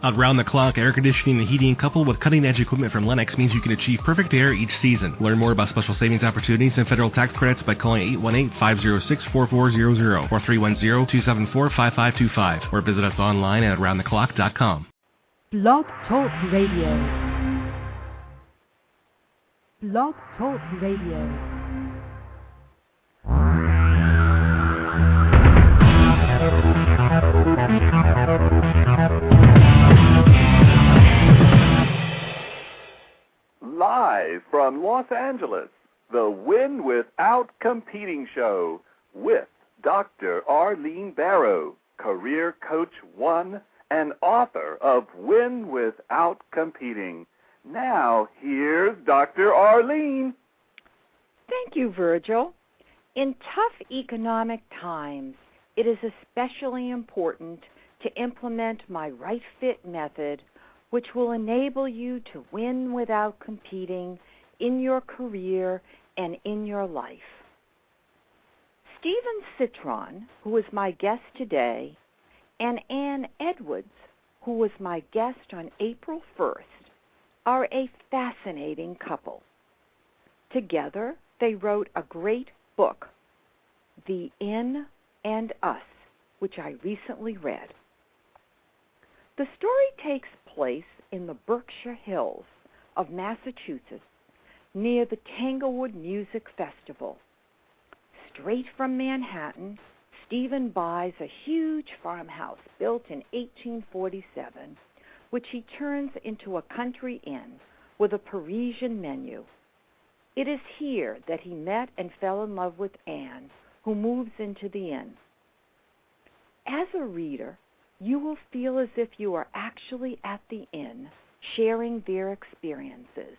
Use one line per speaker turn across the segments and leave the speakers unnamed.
Around-the-clock air conditioning and heating coupled with cutting-edge equipment from Lennox means you can achieve perfect air each season. Learn more about special savings opportunities and federal tax credits by calling 818-506-4400 or 310-274-5525 or visit us online at aroundtheclock.com.
Blog Talk Radio. Blog Talk Radio.
Live from Los Angeles, the Win Without Competing Show with Dr. Arlene Barrow, Career Coach 1 and author of Win Without Competing. Now, here's Dr. Arlene.
Thank you, Virgil. In tough economic times, it is especially important to implement my Right Fit method, which will enable you to win without competing in your career and in your life. Stephen Citron, who is my guest today, and Ann Edwards, who was my guest on April 1st, are a fascinating couple. Together, they wrote a great book, The In and Us, which I recently read. The story takes place in the Berkshire Hills of Massachusetts near the Tanglewood Music Festival. Straight from Manhattan, Stephen buys a huge farmhouse built in 1847, which he turns into a country inn with a Parisian menu. It is here that he met and fell in love with Anne, who moves into the inn. As a reader, you will feel as if you are actually at the inn, sharing their experiences.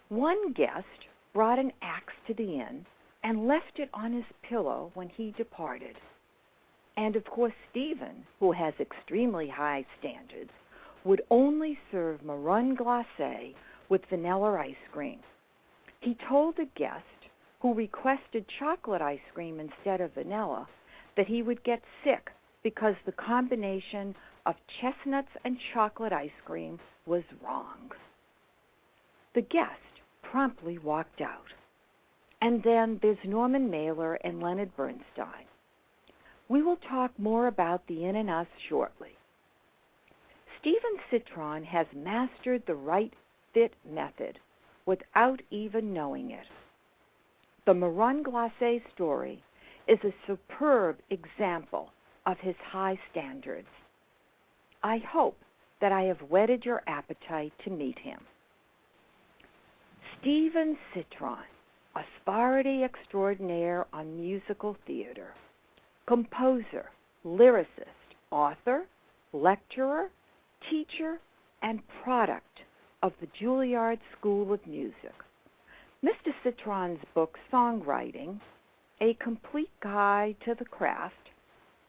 One guest brought an axe to the inn and left it on his pillow when he departed. And of course, Stephen, who has extremely high standards, would only serve marron glacé with vanilla ice cream. He told a guest, who requested chocolate ice cream instead of vanilla, that he would get sick because the combination of chestnuts and chocolate ice cream was wrong. The guest promptly walked out. And then there's Norman Mailer and Leonard Bernstein. We will talk more about the In and Us shortly. Stephen Citron has mastered the Right Fit method without even knowing it. The marron glacé story is a superb example of his high standards. I hope that I have whetted your appetite to meet him. Stephen Citron, Authority Extraordinare on Musical Theater, composer, lyricist, author, lecturer, teacher, and product of the Julliard School of Music. Mr. Citron's book, Songwriting, A Complete Guide to the Craft,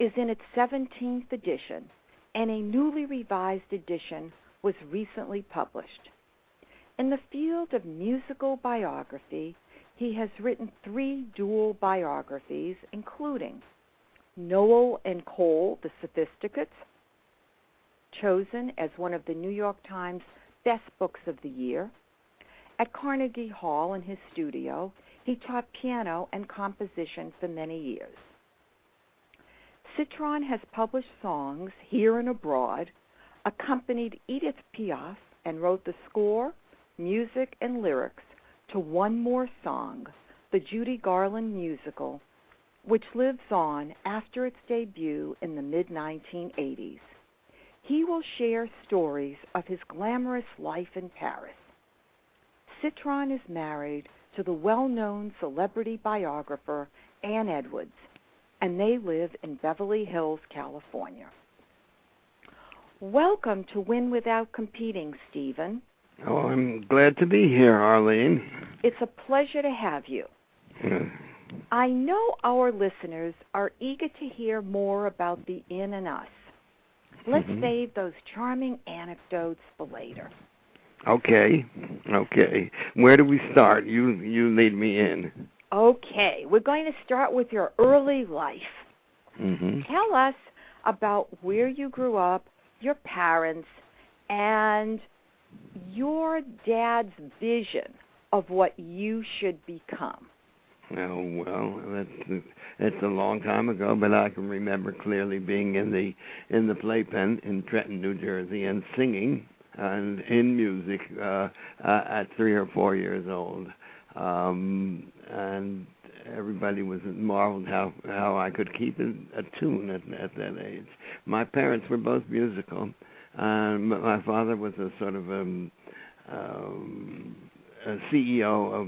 is in its 17th edition, and a newly revised edition was recently published. In the field of musical biography, he has written 3 dual biographies, including Noel and Cole, The Sophisticates, chosen as one of the New York Times Best Books of the Year. At Carnegie Hall in his studio, he taught piano and composition for many years. Citron has published songs here and abroad, accompanied Edith Piaf, and wrote the score, music, and lyrics to One More Song, the Judy Garland Musical, which lives on after its debut in the mid-1980s. He will share stories of his glamorous life in Paris. Citron is married to the well-known celebrity biographer Ann Edwards, and they live in Beverly Hills, California. Welcome to Win Without Competing, Stephen.
Oh, I'm glad to be here, Arlene.
It's a pleasure to have you. I know our listeners are eager to hear more about the In and Us. Let's save those charming anecdotes for later.
Okay. Where do we start? You lead me in.
Okay, we're going to start with your early life. Tell us about where you grew up your parents, and your dad's vision of what you should become?
Oh, well, that's a long time ago, but I can remember clearly being in the playpen in Trenton, New Jersey, and singing and in music at 3 or 4 years old, and everybody was marveled how I could keep a tune at that age. My parents were both musical, and my father was a sort of a CEO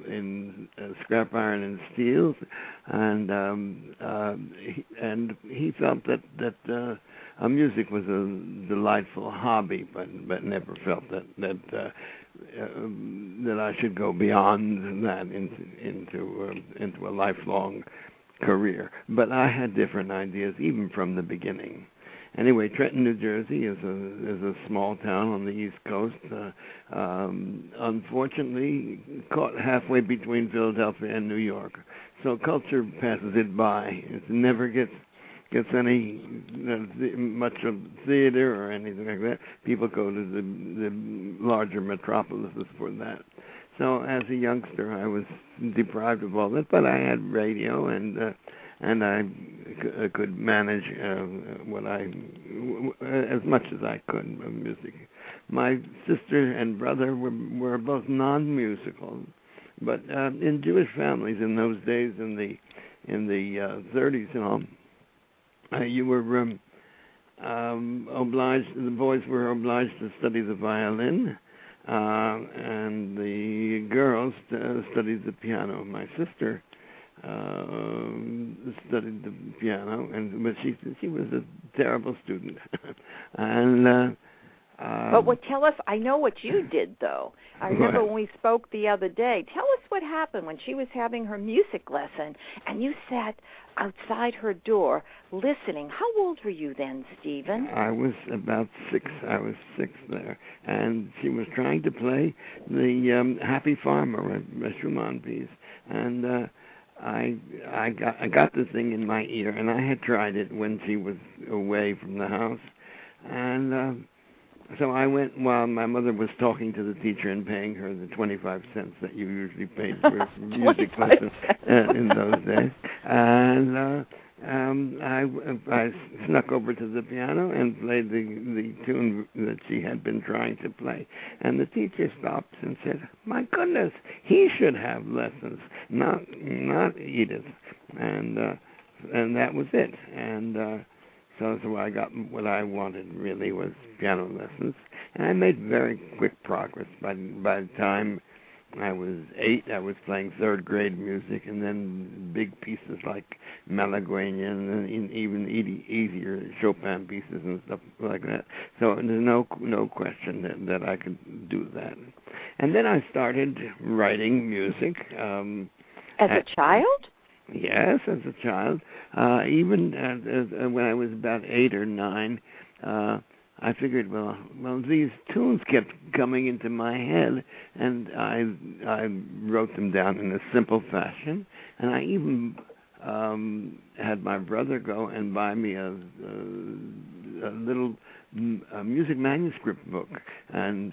in scrap iron and steels, and he felt that music was a delightful hobby, but never felt that I should go beyond that into a lifelong career. But I had different ideas even from the beginning. Anyway, Trenton, New Jersey is a small town on the East Coast. Unfortunately, caught halfway between Philadelphia and New York. So culture passes it by. It never gets any much of theater or anything like that. People go to the larger metropolises for that. So as a youngster, I was deprived of all that, but I had radio and I could manage as much as I could of music. My sister and brother were both non-musical, but in Jewish families in those days, in the 30s and all, you were obliged. The boys were obliged to study the violin, and the girls studied the piano. My sister studied the piano, but she was a terrible student. And
but tell us, I know what you did, though. I remember when we spoke the other day. Tell us what happened when she was having her music lesson, and you sat outside her door listening. How old were you then, Stephen?
I was about 6. I was 6 there, and she was trying to play the Happy Farmer, a Schumann piece, and I got the thing in my ear, and I had tried it when she was away from the house, and so I went while my mother was talking to the teacher and paying her the 25 cents that you usually paid for music lessons in those days, and I snuck over to the piano and played the tune that she had been trying to play. And the teacher stopped and said, "My goodness, he should have lessons, not Edith." And that was it. And so I got what I wanted really was piano lessons. And I made very quick progress. By the time I was 8, I was playing third grade music, and then big pieces like Malagueña and even easier Chopin pieces and stuff like that. So there's no question that I could do that. And then I started writing music.
As a child?
Yes, as a child. Even when I was about 8 or 9, I figured, well, these tunes kept coming into my head, and I wrote them down in a simple fashion. And I even had my brother go and buy me a little music manuscript book, and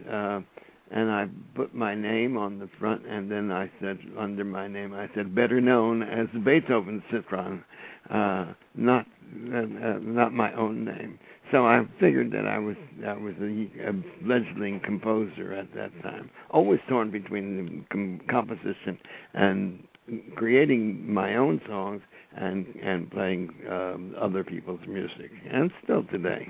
I put my name on the front, and then I said, under my name, I said, better known as Beethoven Citron, not my own name. So I figured that I was a fledgling composer at that time, always torn between composition and creating my own songs and playing other people's music, and still today.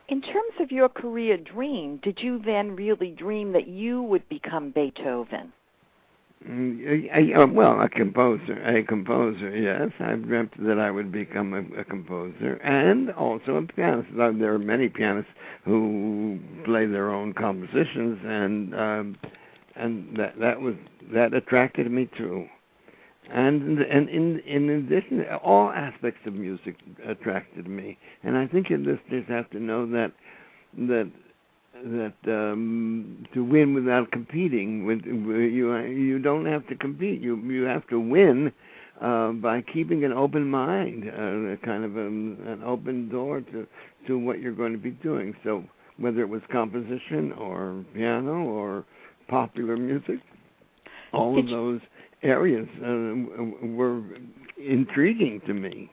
In terms of your career dream, did you then really dream that you would become Beethoven?
Well, a composer, yes. I dreamt that I would become a composer and also a pianist. There are many pianists who play their own compositions, and that attracted me too. And in addition, all aspects of music attracted me. And I think listeners have to know that to win without competing, you don't have to compete. You have to win by keeping an open mind, kind of an open door to what you're going to be doing. So whether it was composition or piano or popular music, all of those areas were intriguing to me.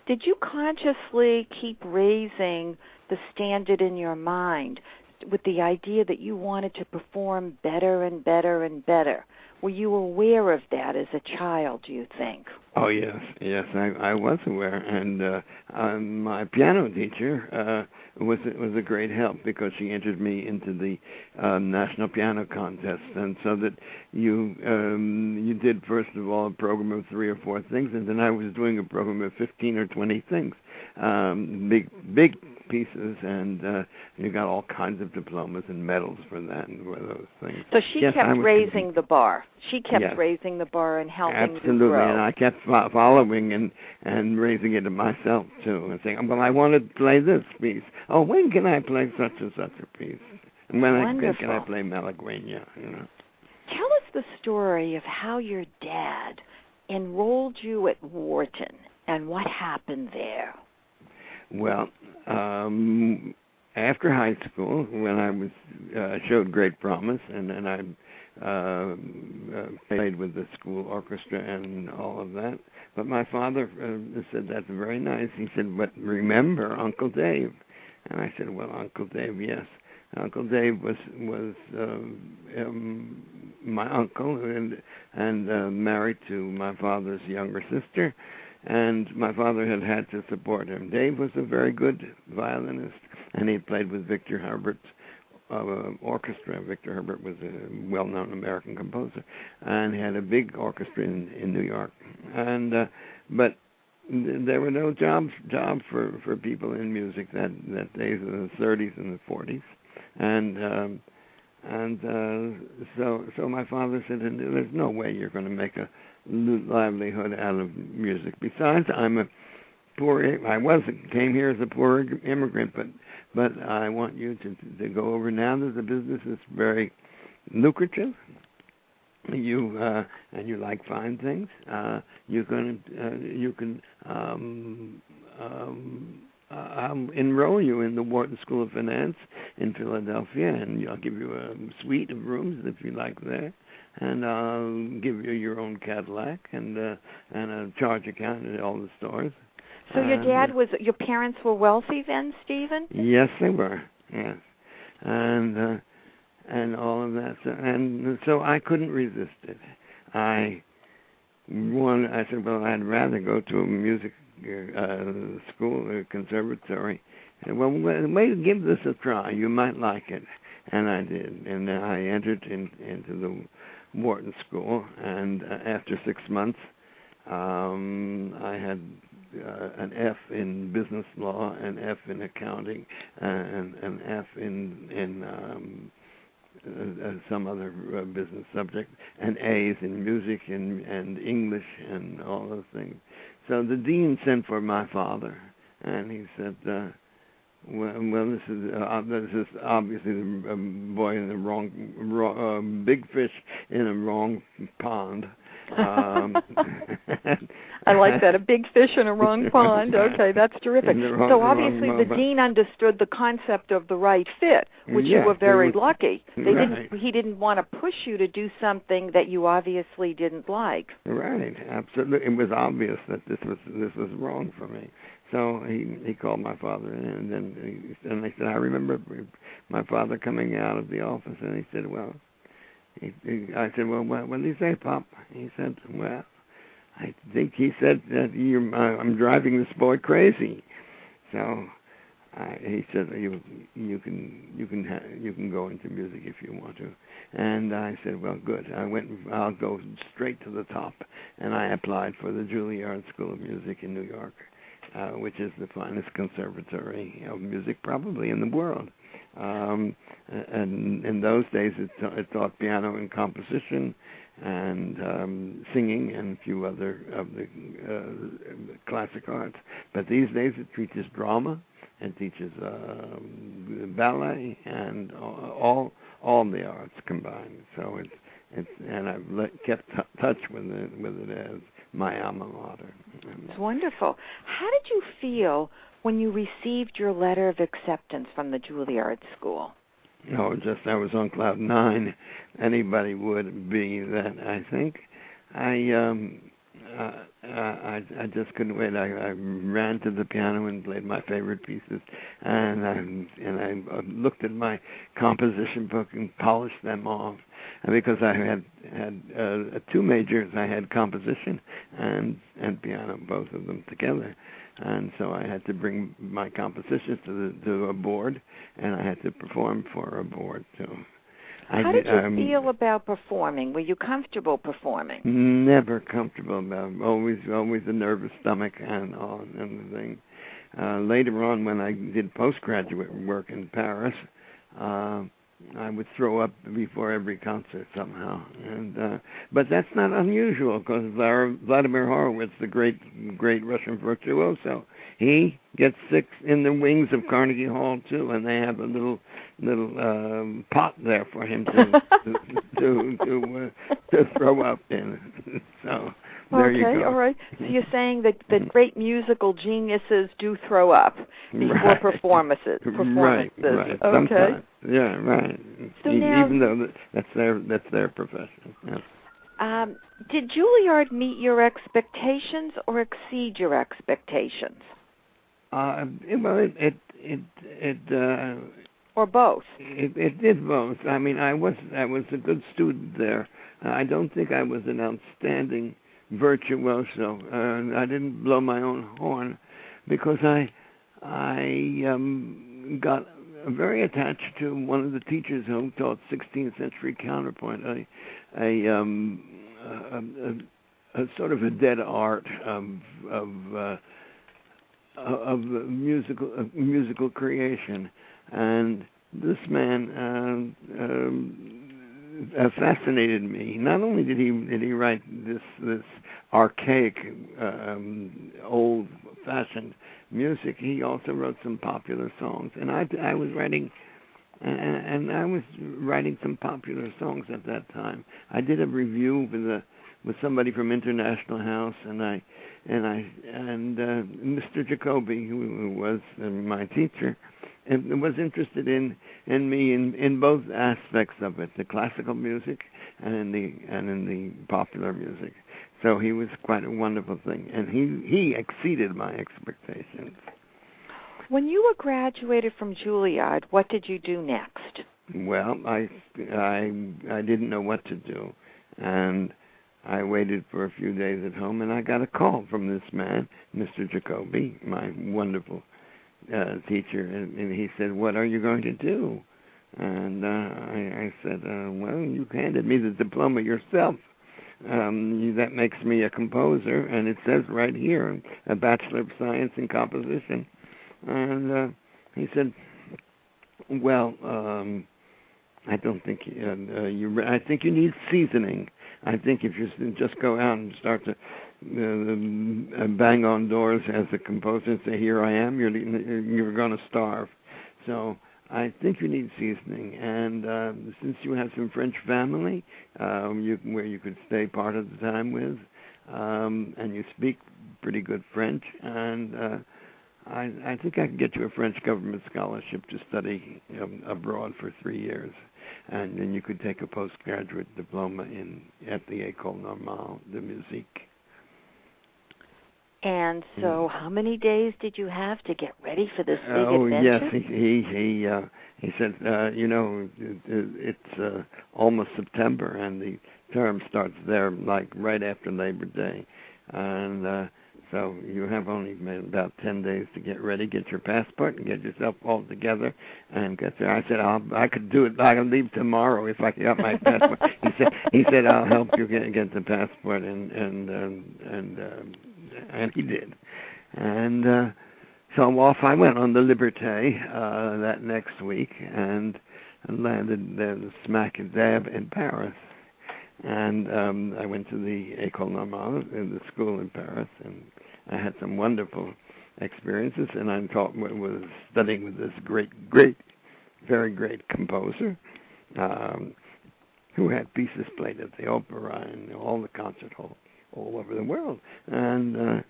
Did you consciously keep raising the standard in your mind with the idea that you wanted to perform better and better and better? Were you aware of that as a child, do you think?
Oh, yes, I was aware, and my piano teacher was a great help because she entered me into the National Piano Contest, and so that you did, first of all, a program of 3 or 4 things, and then I was doing a program of 15 or 20 things, big pieces, and you got all kinds of diplomas and medals for that and for those things.
So she kept raising the bar. She kept raising the bar and helping
Absolutely,
you grow.
and I kept following and raising it myself, too, and saying, well, I want to play this piece. Oh, when can I play such and such a piece? And when can I play Malagueña, you know?
Tell us the story of how your dad enrolled you at Wharton and what happened there.
Well, after high school, when I was showed great promise, and then I played with the school orchestra and all of that. But my father said, that's very nice. He said, but remember Uncle Dave. And I said, well, Uncle Dave, yes. Uncle Dave was my uncle and married to my father's younger sister. And my father had to support him. Dave was a very good violinist, and he played with Victor Herbert's orchestra. Victor Herbert was a well-known American composer, and he had a big orchestra in New York. And but there were no jobs for people in music that days in the 30s and the 40s, and so my father said, "There's no way you're going to make a livelihood out of music. Besides, I came here as a poor immigrant, but I want you to go over now that the business is very lucrative. You and you like fine things. You can I'll enroll you in the Wharton School of Finance in Philadelphia, and I'll give you a suite of rooms if you like there. And I'll give you your own Cadillac and a charge account at all the stores."
So your parents were wealthy then, Stephen?
Yes, they were. Yes, and all of that. So I couldn't resist it. I said, well, I'd rather go to a music school, a conservatory. And, well, wait, give this a try. You might like it. And I did. And I entered into the Wharton School, and after 6 months, I had an F in business law, an F in accounting, and an F in some other business subject, and A's in music and English and all those things. So the dean sent for my father, and he said, well, this is obviously a boy in the wrong big fish in a wrong pond.
I like that, a big fish in a wrong pond. Okay, that's terrific. So obviously the dean understood the concept of the right fit, which you were very lucky. He didn't want to push you to do something that you obviously didn't like.
Right, absolutely. It was obvious that this was wrong for me. So he called my father in, and I said, I remember my father coming out of the office, and he said, well, I said, well, what did he say, Pop? He said, well, I think he said that I'm driving this boy crazy. So he said, you can go into music if you want to. And I said, well, good. I'll go straight to the top. And I applied for the Julliard School of Music in New York, which is the finest conservatory of music probably in the world. And in those days, it taught piano and composition and singing and a few other of the classic arts. But these days, it teaches drama, it teaches ballet, and all the arts combined. So and I've kept touch with it as my alma mater.
It's wonderful. How did you feel when you received your letter of acceptance from the Julliard School?
Oh, just I was on cloud nine. Anybody would be that, I think. I just couldn't wait. I ran to the piano and played my favorite pieces, and I looked at my composition book and polished them off. And because I had two majors, I had composition and piano, both of them together. And so I had to bring my compositions to a board, and I had to perform for a board too.
How did you feel about performing? Were you comfortable performing?
Never comfortable about it. Always a nervous stomach and everything. Later on, when I did postgraduate work in Paris, I would throw up before every concert somehow, but that's not unusual because Vladimir Horowitz, the great Russian virtuoso, he gets sick in the wings of Carnegie Hall too, and they have a little pot there for him to throw up in. So there you go.
Okay, all right. So you're saying that great musical geniuses do throw up before performances.
Right.
Okay.
Sometimes. Yeah, right.
So now,
even though that's their profession. Yeah.
Did Julliard meet your expectations or exceed your expectations? Or both.
It did both. I mean, I was a good student there. I don't think I was an outstanding virtuoso. I didn't blow my own horn because I got very attached to one of the teachers who taught 16th century counterpoint, a sort of a dead art of musical creation, and this man fascinated me. Not only did he write this archaic, old-fashioned music, he also wrote some popular songs, and I was writing some popular songs at that time. I did a review with somebody from International House, and Mr. Jacoby, who was my teacher, and was interested in me in both aspects of it, the classical music and in the popular music. So he was quite a wonderful thing, and he exceeded my expectations.
When you were graduated from Julliard, what did you do next?
Well, I didn't know what to do, and I waited for a few days at home, and I got a call from this man, Mr. Jacoby, my wonderful teacher, and he said, "What are you going to do?" And I said, "Well, you handed me the diploma yourself. That makes me a composer, and it says right here, a Bachelor of Science in Composition." And he said, "Well, I don't think I think you need seasoning. I think if you just go out and start to bang on doors as a composer and say, 'Here I am,' you're going to starve. So I think you need seasoning. And since you have some French family where you could stay part of the time with, and you speak pretty good French, and I think I can get you a French government scholarship to study abroad for 3 years. And then you could take a postgraduate diploma at the École Normale de Musique."
And so, how many days did you have to get ready for this big adventure?
Oh yes, he said, it's almost September, and the term starts there like right after Labor Day, and so you have only about 10 days to get ready, get your passport, and get yourself all together, and get there. I said, I could do it. I can leave tomorrow if I got my passport. He said, "I'll help you get the passport," and he did. And so off I went on the Liberté that next week, and landed there smack dab in Paris. And I went to the École Normale, in the school in Paris, and I had some wonderful experiences. And I was studying with this great, very great composer, who had pieces played at the opera and all the concert halls. all over the world, and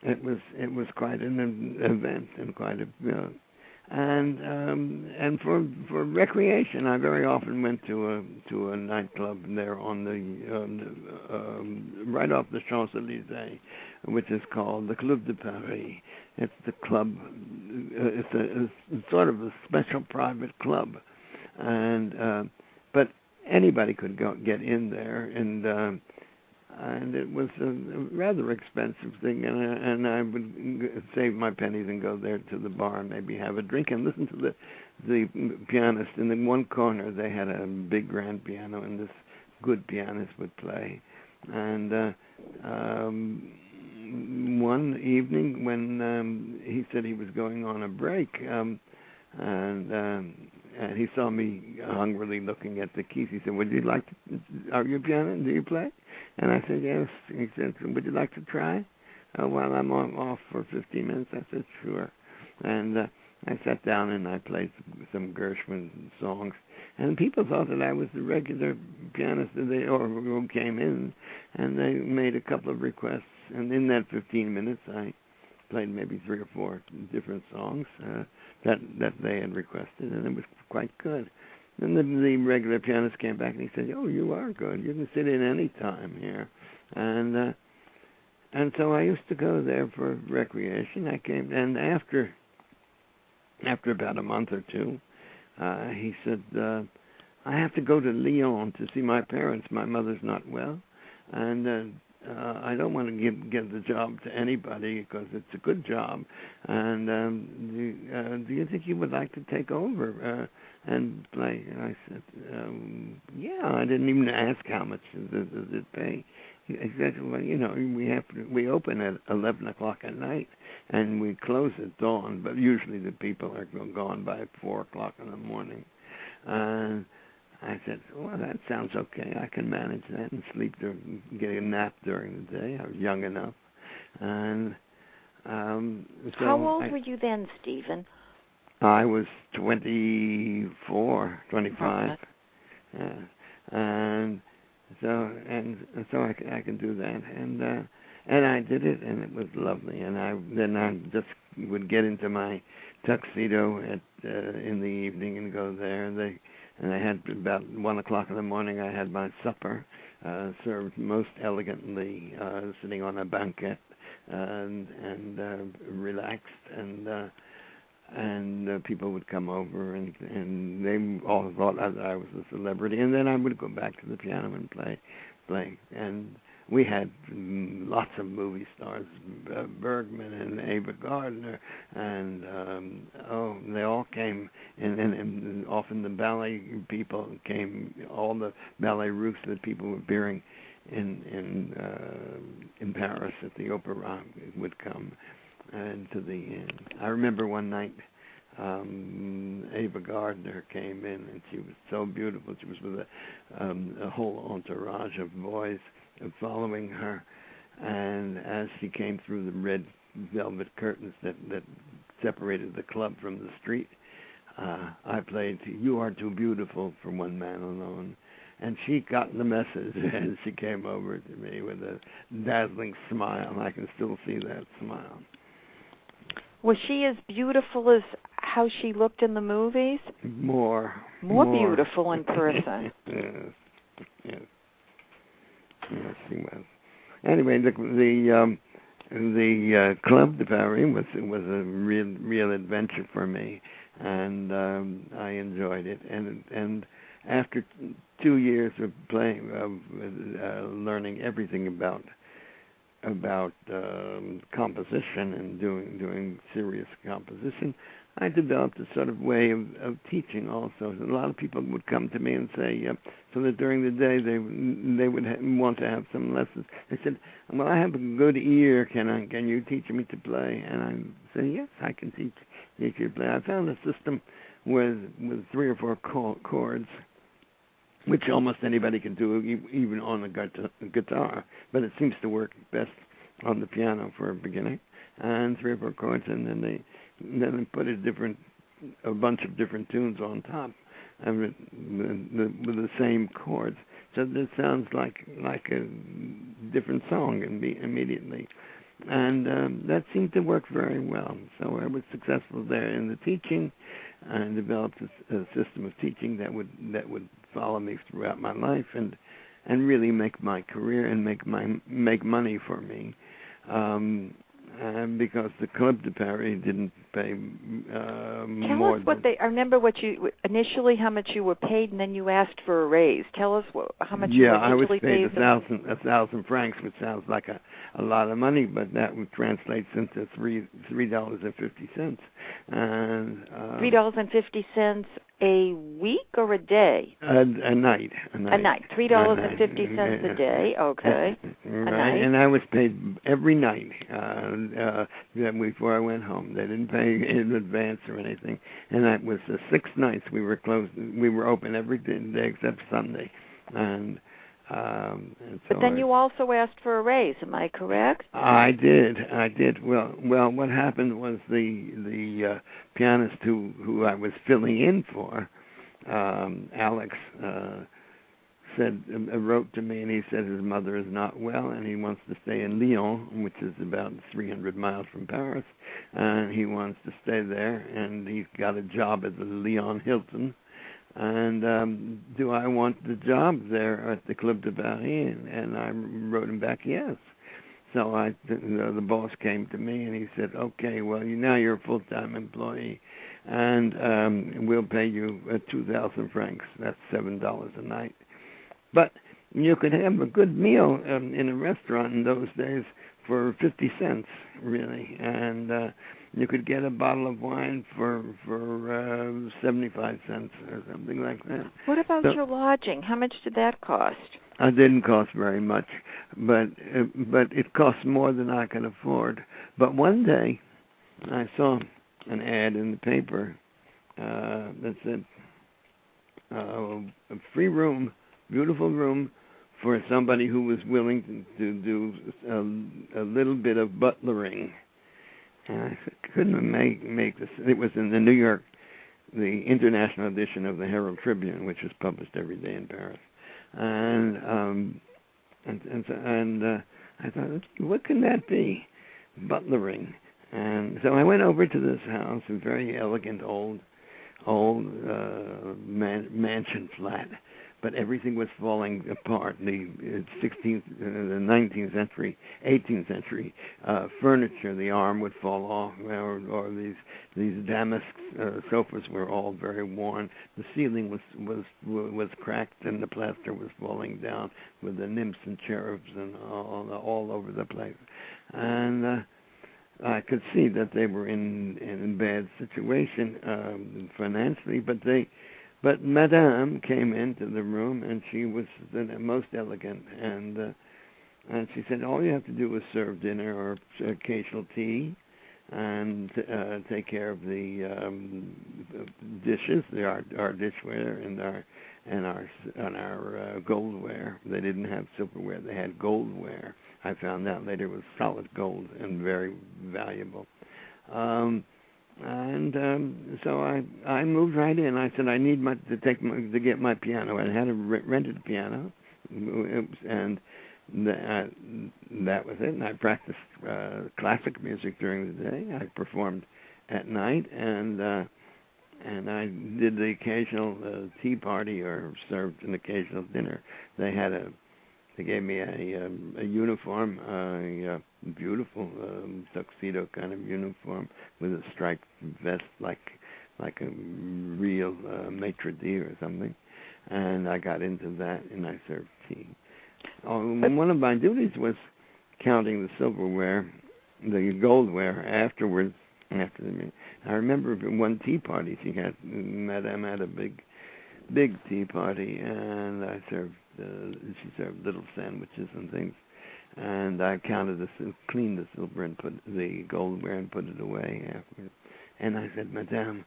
it was quite an event and quite a. And for recreation, I very often went to a nightclub there on the right off the Champs-Élysées, which is called the Club de Paris. It's the club. It's a sort of a special private club, and but anybody could get in there, and it was a rather expensive thing, and I would save my pennies and go there to the bar and maybe have a drink and listen to the pianist. And in one corner they had a big grand piano, and this good pianist would play. And one evening when he said he was going on a break, and he saw me hungrily looking at the keys, he said, "Would you like to? Are you a piano? Do you play?" And I said, "Yes." He said, "Would you like to try?" While I'm off for 15 minutes, I said, "Sure." And I sat down and I played some Gershwin songs. And people thought that I was the regular pianist who came in, and they made a couple of requests. And in that 15 minutes, I played maybe 3 or 4 different songs that they had requested, and it was quite good. And the regular pianist came back and he said, "Oh, you are good. You can sit in any time here." And so I used to go there for recreation. I came, and after about a month or two, he said, "I have to go to Lyon to see my parents. My mother's not well, and I don't want to give the job to anybody because it's a good job. And do you think you would like to take over and play?" And I said, "Yeah." I didn't even ask how much does it pay. He said, "Well, we open at 11 o'clock at night and we close at dawn, but usually the people are gone by 4 o'clock in the morning." And I said, "Well, that sounds okay. I can manage that and get a nap during the day. I was young enough." And so
how old were you then, Stephen?
I was 24, 25.
Okay.
And so I can do that, and I did it, and it was lovely. And then I just would get into my tuxedo in the evening and go there. And I had about 1 o'clock in the morning. I had my supper served most elegantly, sitting on a banquette and relaxed, and people would come over, and they all thought that I was a celebrity. And then I would go back to the piano and play. And we had lots of movie stars, Bergman and Ava Gardner, and they all came, and often the ballet people came. All the ballet routes that people were appearing in Paris at the Opera would come. And I remember one night, Ava Gardner came in, and she was so beautiful. She was with a whole entourage of boys following her, and as she came through the red velvet curtains that separated the club from the street, I played "You Are Too Beautiful" for One Man Alone. And she got the message, and she came over to me with a dazzling smile. I can still see that smile.
Was she as beautiful as how she looked in the movies?
More
beautiful in person.
Yes, she was. Anyway, the Club de Paris was a real adventure for me, and I enjoyed it. And after 2 years of playing, learning everything about composition and doing serious composition, I developed a sort of way of teaching also. A lot of people would come to me and say, so that during the day they would want to have some lessons. They said, "Well, I have a good ear. Can you teach me to play?" And I say, "Yes, I can teach you to play." I found a system with 3 or 4 chords, which almost anybody can do, even on a guitar, but it seems to work best on the piano for a beginner. And 3 or 4 chords, and then they put a bunch of different tunes on top. with the same chords. So this sounds like a different song immediately. And that seemed to work very well. So I was successful there in the teaching, and developed a system of teaching that would follow me throughout my life and really make my career and make money for me. And because the Club de Paris didn't pay more.
Tell us what I remember what you initially how much you were paid, and then you asked for a raise. Tell us how much you were initially paid.
Yeah, I was paid 1,000 francs, which sounds like a lot of money, but that would translate into $3.50. And
$3.50 a week or a day?
A night.
$3.50 a day. Okay.
Right.
A night.
And I was paid every night before I went home. They didn't pay in advance or anything. And that was 6 nights. We were closed. We were open every day except Sunday. And so
but then you also asked for a raise. Am I correct?
I did. Well, what happened was the pianist who I was filling in for, Alex, wrote to me, and he said his mother is not well, and he wants to stay in Lyon, which is about 300 miles from Paris, and he wants to stay there, and he's got a job at the Lyon Hilton. And do I want the job there at the Club de Paris? And I wrote him back, yes. So the boss came to me and he said, okay, well, now you're a full-time employee, and we'll pay you 2,000 francs. That's $7 a night. But you could have a good meal in a restaurant in those days for 50 cents, really, and you could get a bottle of wine for 75 cents or something like that.
What about your lodging? How much did that cost?
It didn't cost very much, but it cost more than I could afford. But one day, I saw an ad in the paper that said a free room, beautiful room, for somebody who was willing to do a little bit of butlering. And I couldn't make this. It was in the New York, the international edition of the Herald Tribune, which is published every day in Paris. And I thought, what can that be? Butlering. And so I went over to this house, a very elegant old mansion flat, but everything was falling apart. The 16th, the 19th century, 18th century furniture, the arm would fall off, or these damask sofas were all very worn. The ceiling was cracked, and the plaster was falling down with the nymphs and cherubs and all over the place. And I could see that they were in bad situation financially, but Madame came into the room, and she was the most elegant, and she said, all you have to do is serve dinner or occasional tea, and take care of the dishes, our dishware, and our goldware. They didn't have silverware; they had goldware. I found out later it was solid gold and very valuable. So I moved right in. I said I need to get my piano. I had a rented piano, and that was it. And I practiced classic music during the day. I performed at night, and I did the occasional tea party or served an occasional dinner. They gave me a uniform, a beautiful tuxedo kind of uniform with a striped vest, like a real maitre d' or something. And I got into that, and I served tea. One of my duties was counting the silverware, the goldware afterwards. After the meeting, I remember one tea party Madame had a big tea party, and I served. She served little sandwiches and things, and I cleaned the silver and put the goldware and put it away afterwards. And I said, Madame,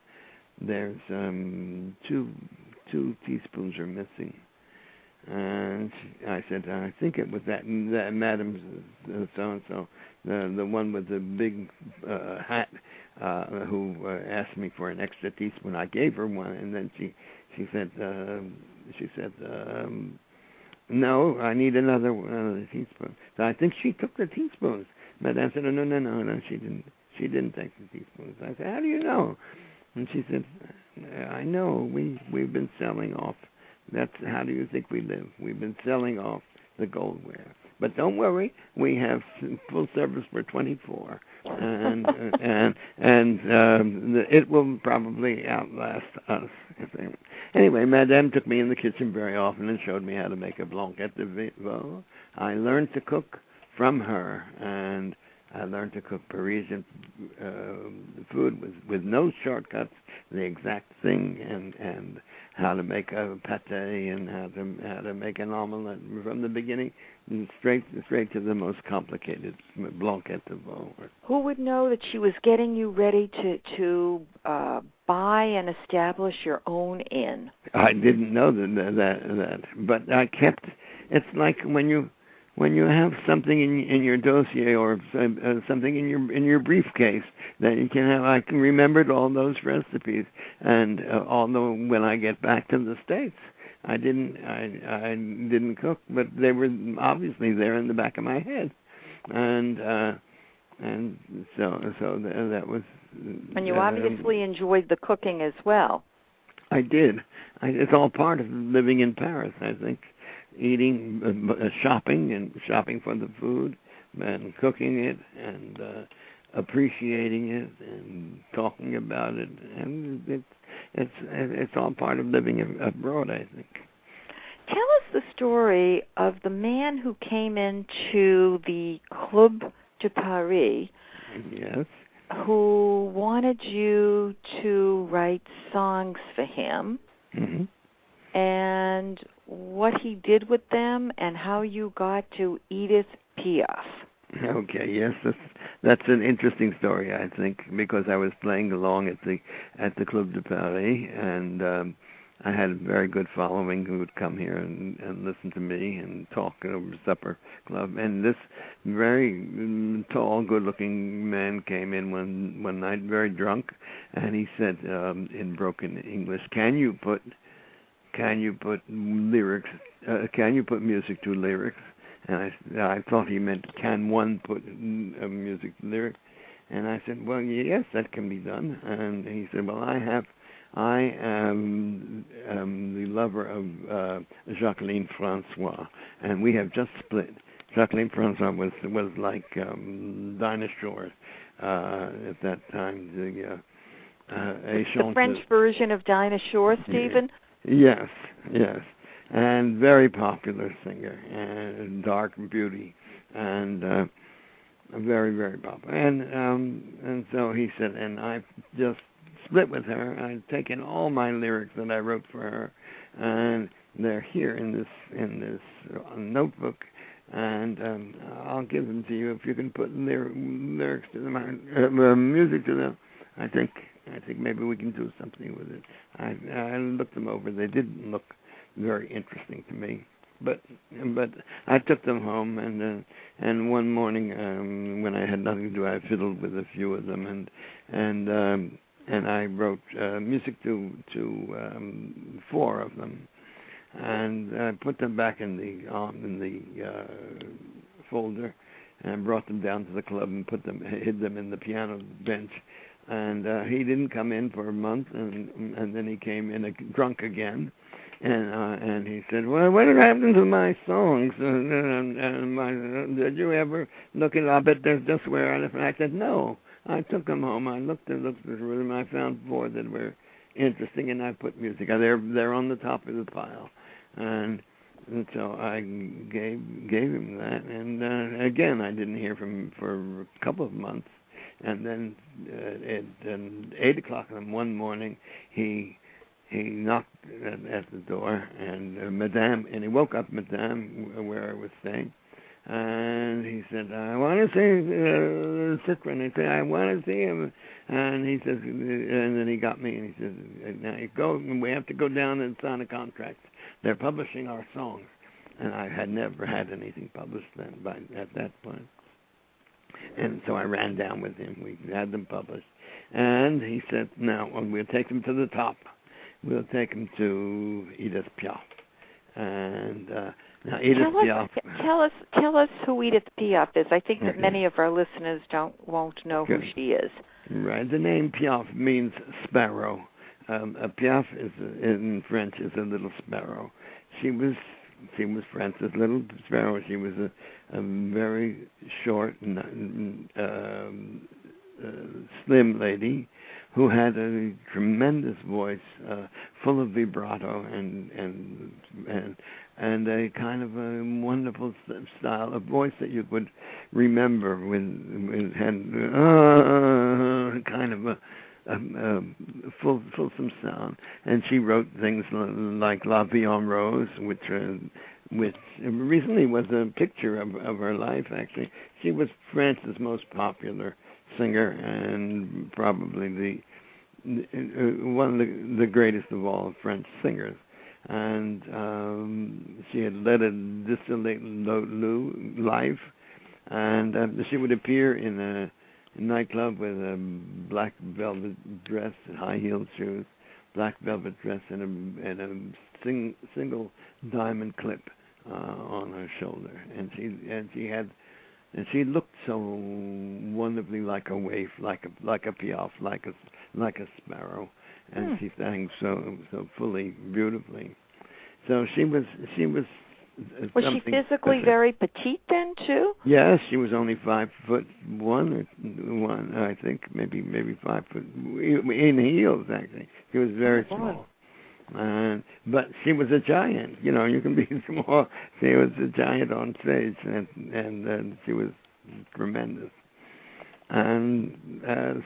there's 2 teaspoons are missing. And I said, I think it was that Madame's so and so, the one with the big hat. who asked me for an extra teaspoon. I gave her one, and then she said, no, I need another teaspoon. So I think she took the teaspoons. Madame said, no, she didn't. She didn't take the teaspoons. I said, how do you know? And she said, I know. We've been selling off. That's how do you think we live? We've been selling off the goldware. But don't worry, we have full service for 24, and it will probably outlast us. Anyway, Madame took me in the kitchen very often and showed me how to make a blanquette de veau. I learned to cook from her, and I learned to cook Parisian food with no shortcuts, the exact thing, and how to make a pâté and how to make an omelette from the beginning, straight to the most complicated blanquette de veau.
Who would know that she was getting you ready to buy and establish your own inn?
I didn't know that, but I kept. It's like when you have something in your dossier or something in your briefcase that you can have. I can remembered all those recipes, and although when I get back to the States, I didn't cook, but they were obviously there in the back of my head, and so that was.
And you obviously enjoyed the cooking as well.
I did. It's all part of living in Paris, I think. Eating, shopping for the food, and cooking it, and appreciating it, and talking about it, and it's all part of living abroad, I think.
Tell us the story of the man who came into the Club de Paris.
Yes.
Who wanted you to write songs for him.
Mm-hmm.
And what he did with them, and how you got to Edith Piaf.
Okay, yes, that's an interesting story, I think, because I was playing along at the Club de Paris, and I had a very good following who would come here and listen to me and talk over supper club. And this very tall, good-looking man came in one night, very drunk, and he said in broken English, "Can you put lyrics? Can you put music to lyrics?" And I thought he meant, "Can one put music to lyrics?" And I said, "Well, yes, that can be done." And he said, "Well, I am the lover of Jacqueline Francois, and we have just split." Jacqueline Francois was like Dinah Shore at that time.
The French version of Dinah Shore, Stephen?
Yes, and very popular singer, and dark beauty, and very, very popular. And so he said, and I just split with her. I'd taken all my lyrics that I wrote for her, and they're here in this notebook, and I'll give them to you if you can put lyrics to them, music to them. I think maybe we can do something with it. I looked them over. They didn't look very interesting to me, but I took them home, and one morning when I had nothing to do, I fiddled with a few of them, and I wrote music to 4 of them, and I put them back in the folder, and brought them down to the club and hid them in the piano bench. And he didn't come in for a month, and then he came in drunk again, and he said, "Well, what happened to my songs? Did you ever look it up? There's just where I left." And I said, "No, I took them home. I looked through them. I found 4 that were interesting, and I put music. They're on the top of the pile." And so I gave him that, and again I didn't hear from him for a couple of months. And then at 8 o'clock one morning, he knocked at the door, and he woke up Madame where I was staying, and he said, "I want to see Citron." He said, "I want to see him," and he says, and then he got me, and he says, "Now you go, and we have to go down and sign a contract. They're publishing our songs," and I had never had anything published at that point. And so I ran down with him. We had them published, And he said, "Now we'll take them to the top. We'll take them to Edith Piaf." And now Edith Piaf.
Tell us who Edith Piaf is. I think that many of our listeners won't know who she is.
Right. The name Piaf means sparrow. Piaf is in French is a little sparrow. She was France's little sparrow. She was a very short, slim lady who had a tremendous voice, full of vibrato and a kind of a wonderful style, a voice that you could remember with had kind of a fulsome sound. And she wrote things like La Vie en Rose, which recently was a picture of her life. Actually, she was France's most popular singer and probably one of the greatest of all French singers. And she had led a dissolute life, and she would appear in a nightclub with a black velvet dress and high-heeled shoes, black velvet dress and a single diamond clip on her shoulder, and she looked so wonderfully like a waif, like a Piaf, like a sparrow, and she sang so fully, beautifully. So she was.
Was she physically very petite then too?
Yes, she was only 5'1", I think, maybe 5 foot in heels. Actually, she was very small. But she was a giant. You know, you can be small. She was a giant on stage, and she was tremendous. And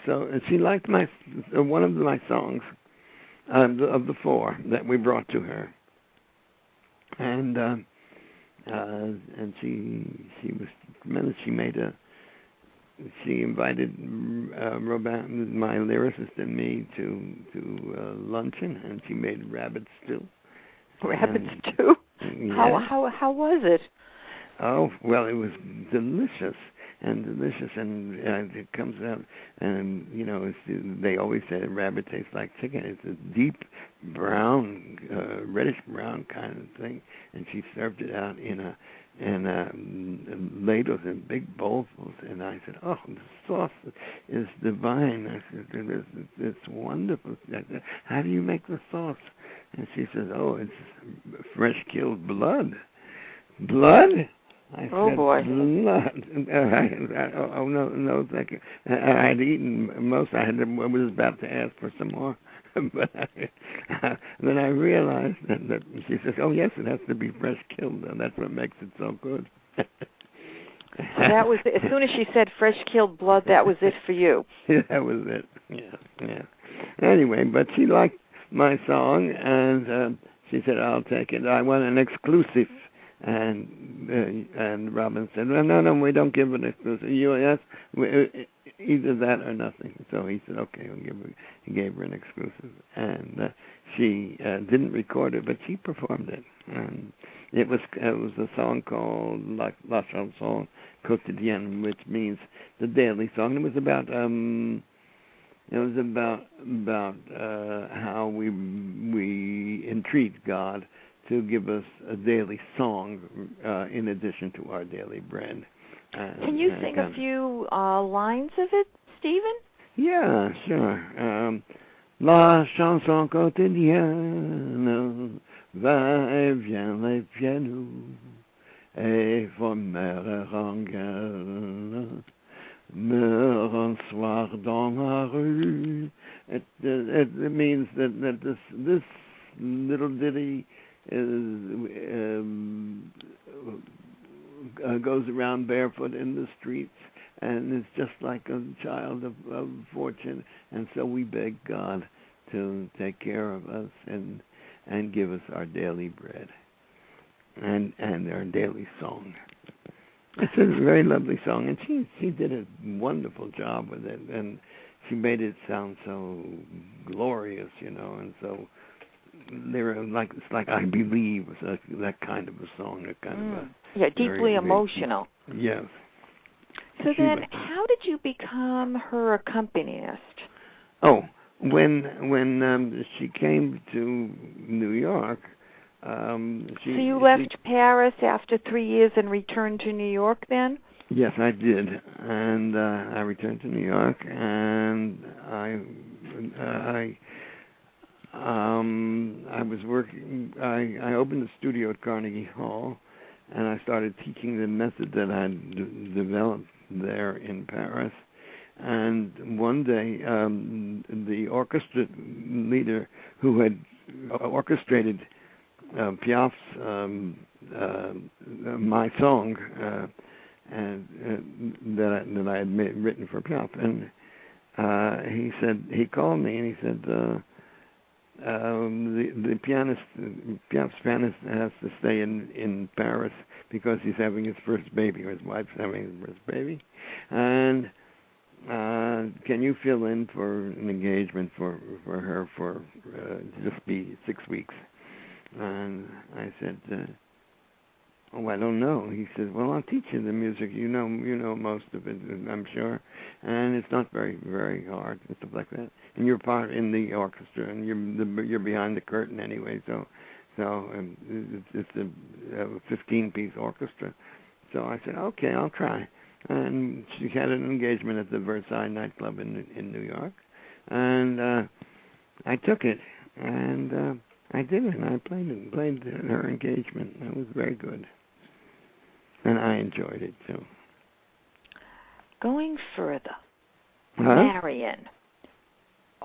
so she liked one of my songs of the 4 that we brought to her, and she was tremendous. She invited Robin, my lyricist, and me to luncheon, and she made rabbit stew.
Rabbit stew? Yeah. How was it?
Oh, well, it was delicious, and it comes out, and you know, they always say that rabbit tastes like chicken. It's a deep brown, reddish brown kind of thing, and she served it out in ladles and big bowls, and I said, "Oh, the sauce is divine." I said, "It's wonderful. How do you make the sauce?" And she says, "Oh, it's fresh killed blood." Blood? I said,
boy.
Blood. Oh no, thank you. I'd eaten most. I was about to ask for some more, but then I realized that she says, "Oh yes, it has to be fresh killed. And that's what makes it so good."
So that was as soon as she said fresh killed blood, that was it for you.
Yeah, that was it. Yeah. Anyway, but she liked my song, and she said, "I'll take it. I want an exclusive." And Robin said, "No, we don't give an exclusive. Yes, either that or nothing." So he said, "Okay, he gave her an exclusive, and she didn't record it, but she performed it. And it was a song called La Chanson Quotidienne, which means the daily song. It was about how we entreat God to give us a daily song in addition to our daily bread."
Can you sing a few lines of it, Stephen?
Yeah, sure. La chanson quotidienne va et vient les pianos et formère en gueule me soir dans la rue. It means that this little ditty goes around barefoot in the streets, and is just like a child of fortune, and so we beg God to take care of us and give us our daily bread and our daily song. It's a very lovely song, and she did a wonderful job with it, and she made it sound so glorious, you know, and so it's like I Believe, that kind of a song, that kind of a
deeply emotional.
Yes.
So then, how did you become her accompanist?
When she came to New York,
so you left Paris after 3 years and returned to New York then?
Yes, I did, and I returned to New York, and I was working. I opened a studio at Carnegie Hall, and I started teaching the method that I developed there in Paris. And one day, the orchestra leader who had orchestrated Piaf's My Song, and that I had written for Piaf, and he called me and he said, the pianist, Piaf's pianist, has to stay in Paris because he's having his first baby, or his wife's having his first baby, and can you fill in for an engagement for her for just be 6 weeks? And I said, oh, I don't know. He said, well, I'll teach you the music. You know most of it, I'm sure, and it's not very, very hard and stuff like that. And you're part in the orchestra, and you're behind the curtain anyway. So it's a 15-piece orchestra. So I said, okay, I'll try. And she had an engagement at the Versailles nightclub in New York, and I took it, and I did it. And I played her engagement. It was very good, and I enjoyed it too.
Going further, Marion.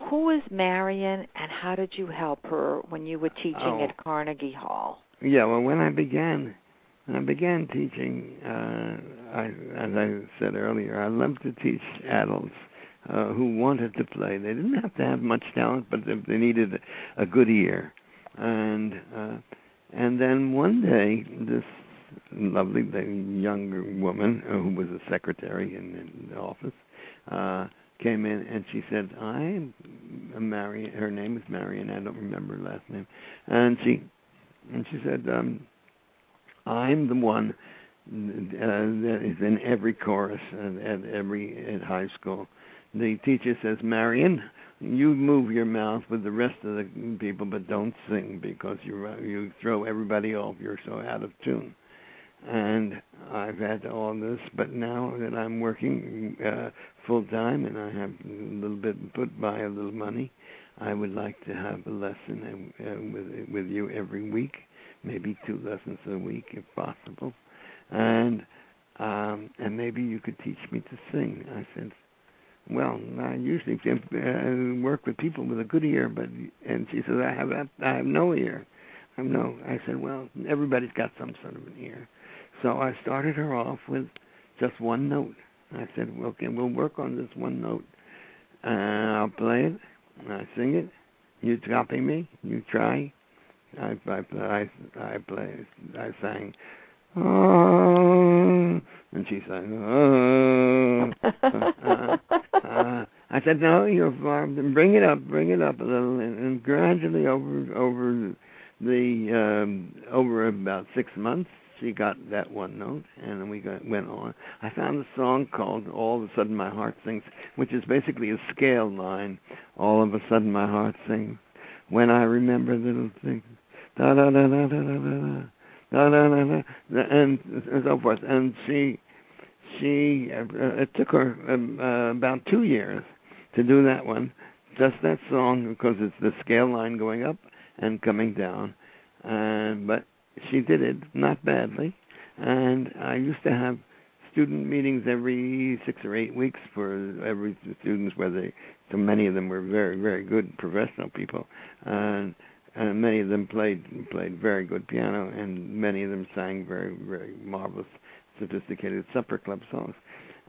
Who is Marion, and how did you help her when you were teaching at Carnegie Hall?
Yeah, well, when I began teaching, as I said earlier, I loved to teach adults who wanted to play. They didn't have to have much talent, but they needed a good ear. And then one day, this lovely young woman who was a secretary in the office came in, and she said, "I'm Marion." Her name is Marion. I don't remember her last name. And she said, I'm the one that is in every chorus at high school. The teacher says, Marion, you move your mouth with the rest of the people, but don't sing because you throw everybody off. You're so out of tune. And I've had all this, but now that I'm working full time and I have a little bit put by a little money, I would like to have a lesson with you every week. Maybe 2 lessons a week if possible, and maybe you could teach me to sing. I said, well, I usually work with people with a good ear, and she said, I have no ear. I said, well, everybody's got some sort of an ear. So I started her off with just one note. I said, well, okay, we'll work on this one note. I'll play it, I sing it, you copy me, you try. I sang, and she sang, I said, no, you're far. Bring it up a little, and gradually over about 6 months, she got that one note, and then we went on. I found a song called "All of a Sudden My Heart Sings," which is basically a scale line. All of a sudden my heart sings when I remember little things. Da da da da da da da da da da, and so forth. And it took her about 2 years to do that one, just that song, because it's the scale line going up and coming down. But she did it not badly. And I used to have student meetings every 6 or 8 weeks for every students, so many of them were very, very good professional people, and many of them played very good piano, and many of them sang very, very marvelous, sophisticated supper club songs.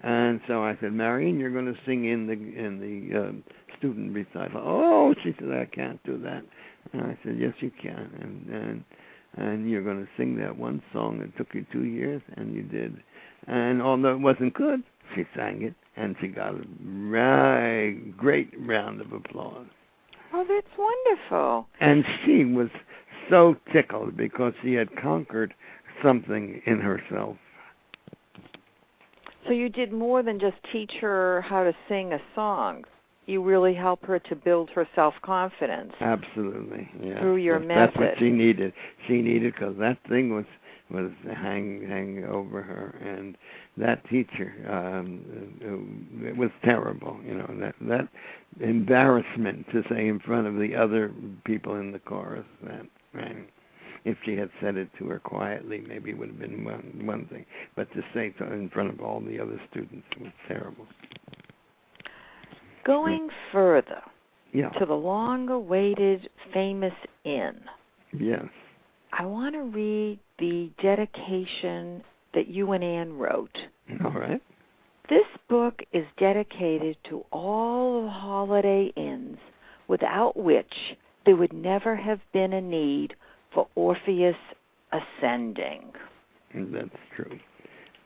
And so I said, Marion, you're going to sing in the student recital. Oh, she said, I can't do that. And I said, yes, you can. And you're going to sing that one song that took you 2 years, and you did. And although it wasn't good, she sang it, and she got a great round of applause.
Oh, that's wonderful.
And she was so tickled because she had conquered something in herself. So
you did more than just teach her how to sing a song. you really help her to build her self-confidence.
Absolutely, yeah.
Through your method.
That's what she needed. She needed, because that thing was hanging over her, and that teacher, it was terrible. You know, that embarrassment to say in front of the other people in the chorus. That, right? If she had said it to her quietly, maybe it would have been one thing. But to say it in front of all the other students was terrible.
Going further
yeah.
to the long-awaited famous inn.
Yes.
I want to read the dedication that you and Anne wrote.
All right.
This book is dedicated to all the holiday inns without which there would never have been a need for Orpheus Ascending.
That's true.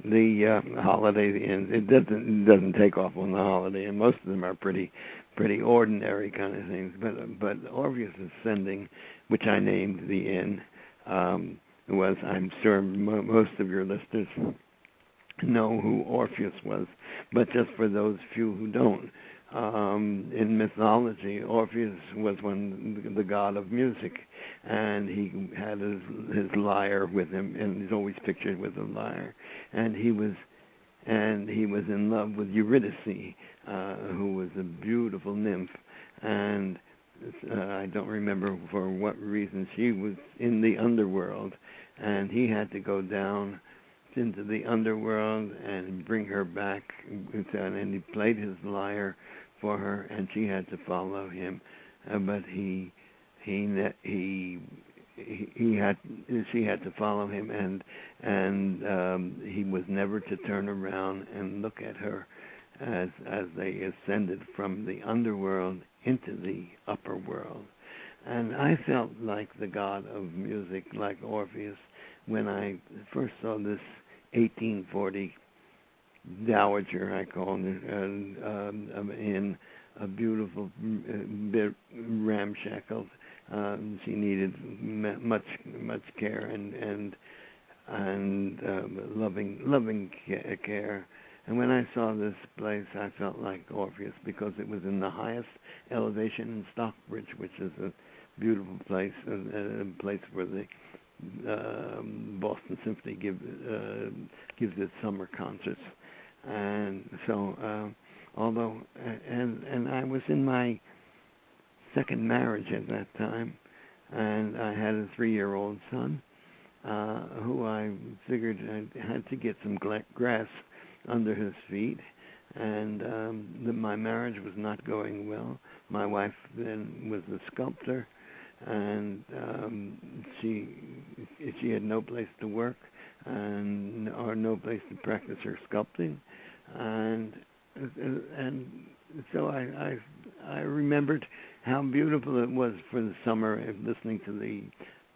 The holiday inns, it doesn't take off on the holiday, and most of them are pretty ordinary kind of things. But Orpheus Ascending, which I named the inn, was, I'm sure most of your listeners know who Orpheus was, but just for those few who don't, in mythology, Orpheus was the god of music, and he had his lyre with him, and he's always pictured with a lyre, and he was in love with Eurydice, who was a beautiful nymph, and I don't remember for what reason. She was in the underworld, and he had to go down into the underworld and bring her back, and he played his lyre for her, and she had to follow him, but she had to follow him, and he was never to turn around and look at her as they ascended from the underworld into the upper world. And I felt like the god of music, like Orpheus, when I first saw this 1840 dowager, I call it, in a beautiful, ramshackle. She needed much care and loving care. And when I saw this place, I felt like Orpheus, because it was in the highest elevation in Stockbridge, which is a beautiful place, a place where the Boston Symphony gives its summer concerts. And so, although, and I was in my second marriage at that time, and I had a 3-year-old son, who I figured I had to get some grass under his feet, and my marriage was not going well. My wife then was a sculptor, and she had no place to work or no place to practice her sculpting, and so I remembered how beautiful it was for the summer, listening to the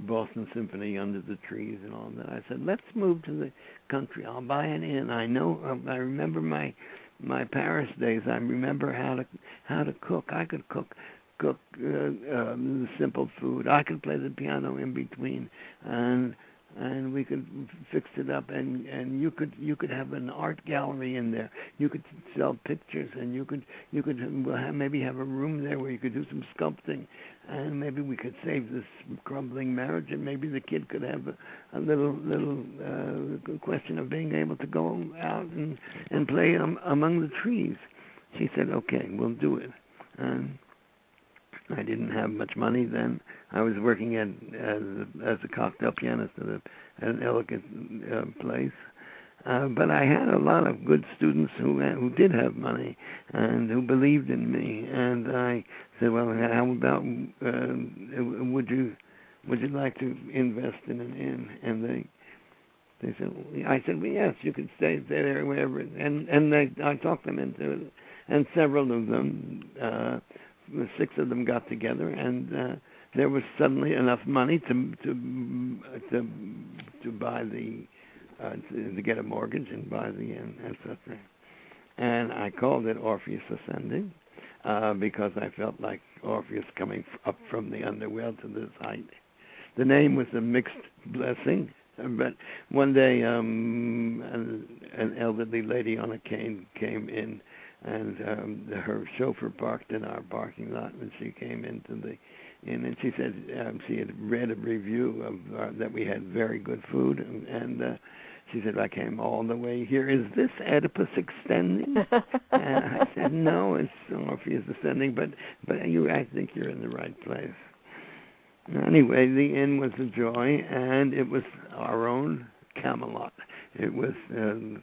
Boston Symphony under the trees and all that. I said, let's move to the country. I'll buy an inn. I remember my Paris days. I remember how to cook. I could cook simple food. I could play the piano in between, and we could fix it up, and you could have an art gallery in there. You could sell pictures, and you could maybe have a room there where you could do some sculpting, and maybe we could save this crumbling marriage, and maybe the kid could have a little question of being able to go out and play among the trees. She said, "Okay, we'll do it." And I didn't have much money then. I was working as a cocktail pianist at an elegant place, but I had a lot of good students who did have money and who believed in me. And I said, "Well, how about would you like to invest in an inn?" And they said, I said, "Well, yes, you could stay there wherever." And I talked them into it, and several of them. 6 of them got together, and there was suddenly enough money to buy to get a mortgage and buy the inn, etc. And I called it Orpheus Ascending because I felt like Orpheus coming up from the underworld to this height. The name was a mixed blessing, but one day an elderly lady on a cane came in and her chauffeur parked in our parking lot when she came into the inn, and she said she had read a review of that we had very good food, and she said, I came all the way here. Is this Oedipus extending? And I said, no, it's Orpheus ascending, but I think you're in the right place. Anyway, the inn was a joy, and it was our own Camelot. It was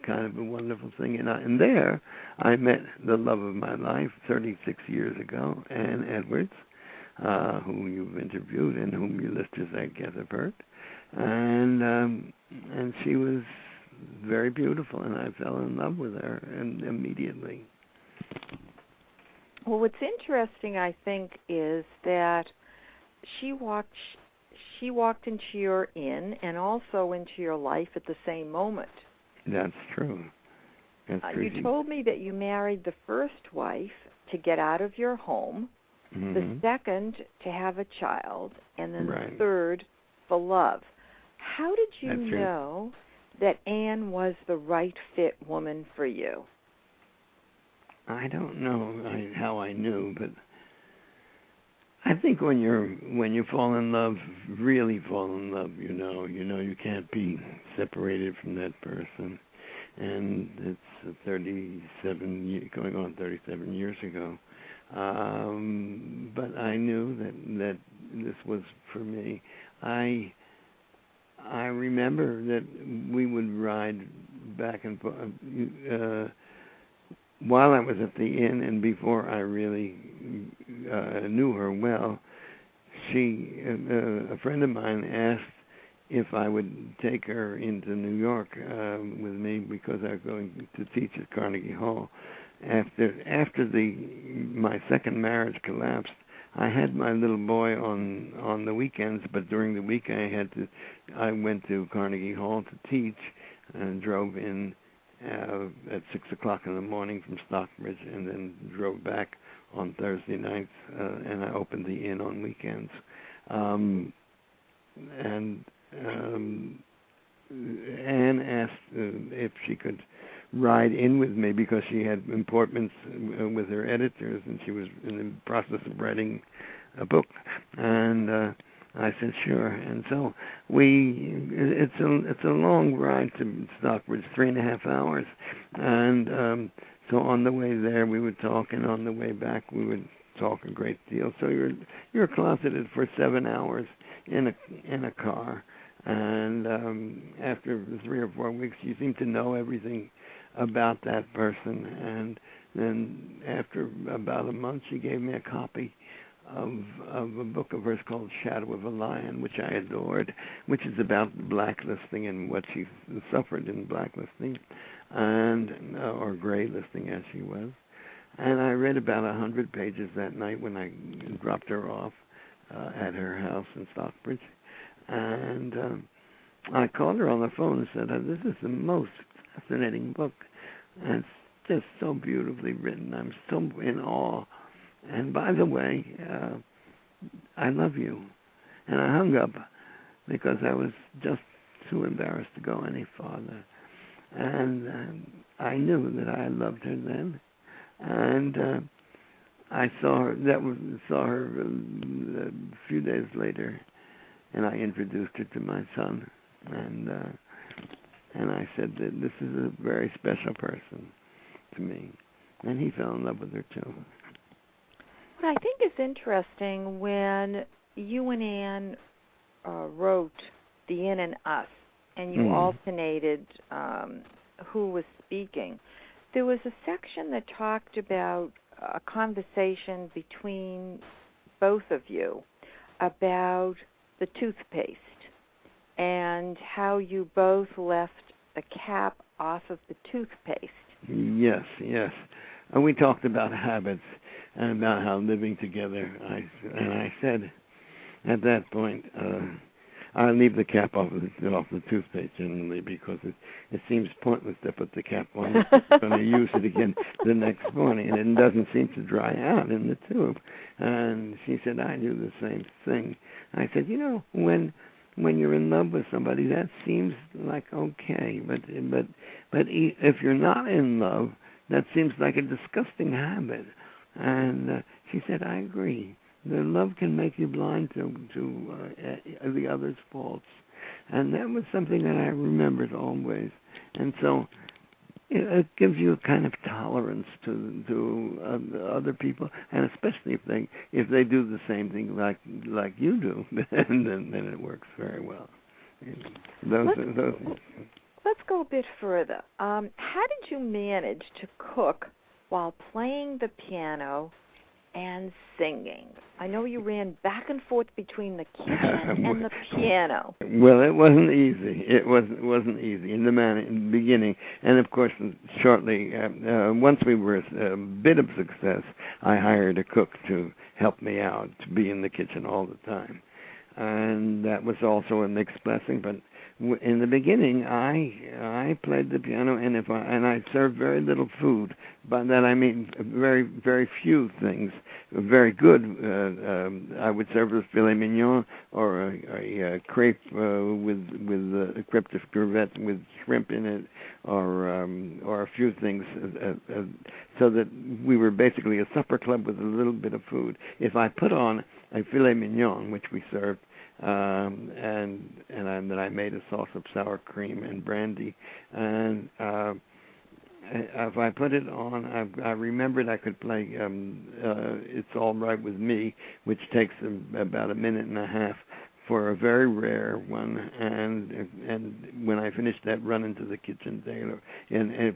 kind of a wonderful thing. And there I met the love of my life 36 years ago, Ann Edwards, whom you've interviewed and whom your listeners, I guess, have heard. And she was very beautiful, and I fell in love with her immediately.
Well, what's interesting, I think, is that she walked into your inn and also into your life at the same moment.
That's true. That's true.
You told me that you married the first wife to get out of your home, the second to have a child, and then the third for love. How did you know that Anne was the right fit woman for you?
I don't know how I knew, but I think when you fall in love, really fall in love, you know you can't be separated from that person. And it's going on 37 years ago. But I knew that this was for me. I remember that we would ride back and forth while I was at the inn, and before I really knew her well. A friend of mine asked if I would take her into New York with me because I was going to teach at Carnegie Hall. After my second marriage collapsed, I had my little boy on the weekends, but during the week I went to Carnegie Hall to teach and drove in at 6 o'clock in the morning from Stockbridge, and then drove back on Thursday nights, and I opened the inn on weekends. Anne asked if she could ride in with me because she had appointments with her editors, and she was in the process of writing a book. And I said sure. And so it's a long ride to Stockbridge, 3.5 hours. And so on the way there we would talk, and on the way back we would talk a great deal. So you're closeted for 7 hours in a car. And after 3 or 4 weeks, you seem to know everything about that person. And then after about a month, she gave me a copy of a book of hers called Shadow of a Lion, which I adored, which is about blacklisting and what she suffered in blacklisting, and or gray listing as she was. And I read about 100 pages that night when I dropped her off at her house in Stockbridge. And I called her on the phone and said, this is the most fascinating book. And it's just so beautifully written. I'm so in awe. And by the way, I love you. And I hung up because I was just too embarrassed to go any farther. And I knew that I loved her then. And I saw her a few days later, and I introduced her to my son, and I said that this is a very special person to me, and he fell in love with her too.
What I think is interesting, when you and Anne wrote The In and Us, and you alternated who was speaking, there was a section that talked about a conversation between both of you about the toothpaste and how you both left the cap off of the toothpaste.
Yes. And we talked about habits and about how living together. I said at that point, I leave the cap off the toothpaste generally because it seems pointless to put the cap on if you're going to use it again the next morning, and it doesn't seem to dry out in the tube. And she said, I do the same thing. I said, when you're in love with somebody, that seems like okay, but if you're not in love, that seems like a disgusting habit. And she said, I agree. The love can make you blind to the other's faults. And that was something that I remembered always. And so it gives you a kind of tolerance to other people, and especially if they do the same thing like you do, then it works very well.
Let's go a bit further. How did you manage to cook while playing the piano and singing? I know you ran back and forth between the kitchen and the piano.
Well, it wasn't easy. It wasn't easy in the beginning, and of course, shortly once we were a bit of success, I hired a cook to help me out, to be in the kitchen all the time, and that was also a mixed blessing. But in the beginning, I played the piano, and I served very little food. By that I mean very, very few things. Very good. I would serve a filet mignon or a crepe with a crepe de crevette with shrimp in it, or a few things, so that we were basically a supper club with a little bit of food. If I put on a filet mignon, which we served, and then I made a sauce of sour cream and brandy, and if I put it on, I remembered I could play It's All Right With Me, which takes about a minute and a half for a very rare one, and when I finished that, run into the kitchen table, and if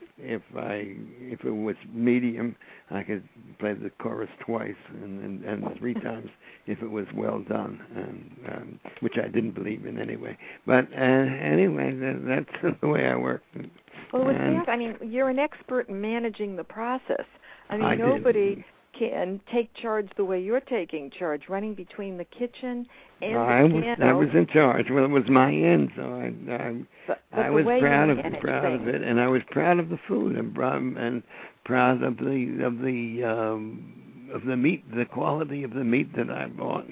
it was medium, I could play the chorus twice and 3 times if it was well done, and which I didn't believe in anyway. But anyway, that's the way I work.
Well, I mean, you're an expert in managing the process. I mean, nobody can take charge the way you're taking charge, running between the kitchen and the piano.
I was in charge. Well, it was my end, so I was proud of it, and I was proud of the food, and proud of the meat, the quality of the meat that I bought.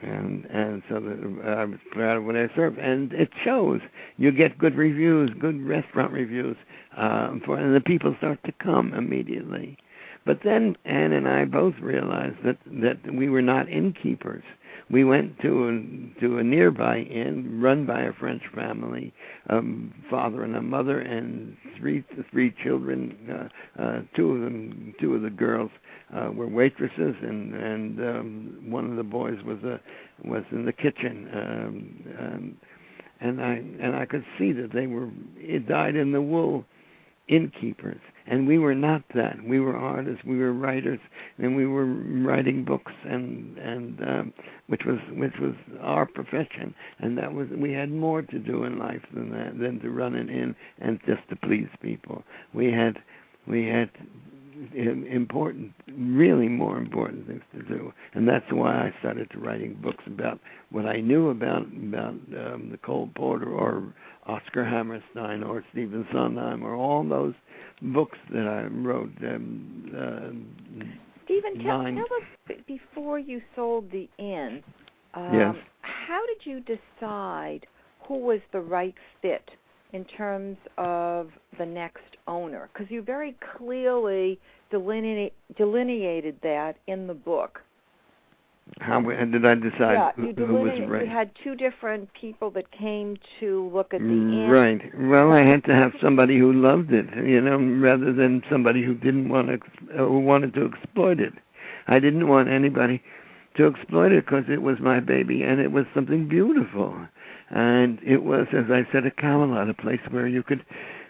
And so I was proud of what I served, and it shows. You get good reviews, good restaurant reviews, and the people start to come immediately. But then Anne and I both realized that we were not innkeepers. We went to a nearby inn run by a French family, father and a mother, and three children. Two of the girls were waitresses, and one of the boys was in the kitchen, and I could see that they were dyed-in-the-wool innkeepers, and we were not that. We were artists, we were writers, and we were writing books, and which was our profession, and we had more to do in life than to run an inn and just to please people. We had really more important things to do, and that's why I started to writing books about what I knew about the Cole Porter or Oscar Hammerstein or Stephen Sondheim or all those books that I wrote.
Stephen, tell us, before you sold the inn,
yes.
How did you decide who was the right fit in terms of the next owner? Because you very clearly delineated that in the book.
How did I decide who was right?
You had 2 different people that came to look at the inn.
Right. Well, I had to have somebody who loved it, rather than somebody who who wanted to exploit it. I didn't want anybody to exploit it because it was my baby and it was something beautiful. And it was, as I said, a Camelot, a place where you could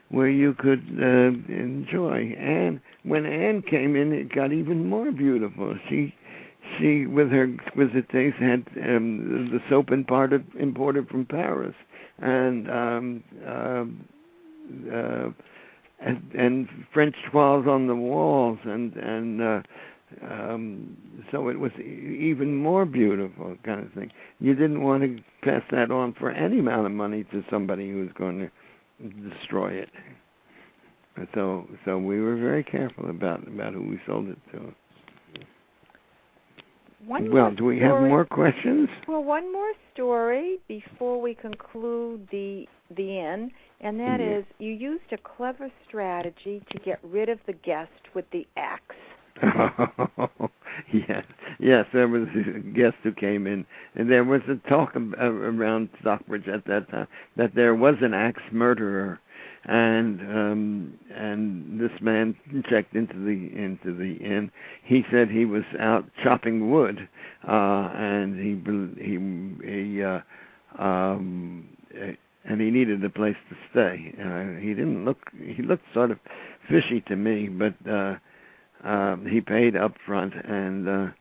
enjoy. And when Anne came in, it got even more beautiful. She, with her exquisite taste, had the soap imported from Paris, and French toiles on the walls, and so it was even more beautiful kind of thing. You didn't want to pass that on for any amount of money to somebody who was going to destroy it. So we were very careful about who we sold it to. Do we have more questions?
Well, one more story before we conclude the inn, and that is you used a clever strategy to get rid of the guest with the axe.
Yes, there was a guest who came in, and there was a talk around Stockbridge at that time that there was an axe murderer, and this man checked into the inn. He said he was out chopping wood, and he needed a place to stay. He looked sort of fishy to me, but he paid up front, and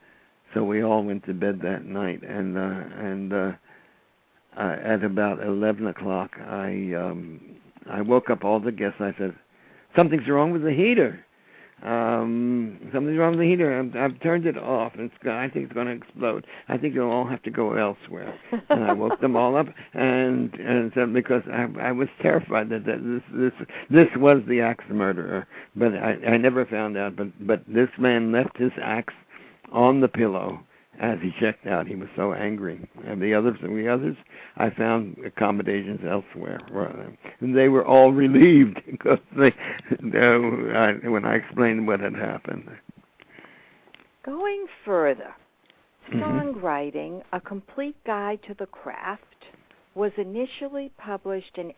so we all went to bed that night. And at about 11 o'clock, I woke up all the guests. I said, "Something's wrong with the heater. Something's wrong with the heater. I've turned it off. I think it's going to explode. I think you'll all have to go elsewhere." And I woke them all up, and said, because I was terrified that this was the axe murderer, but I never found out. But this man left his axe on the pillow as he checked out. He was so angry. And the others, I found accommodations elsewhere. And they were all relieved because when I explained what had happened.
Going further, Songwriting, A Complete Guide to the Craft, was initially published in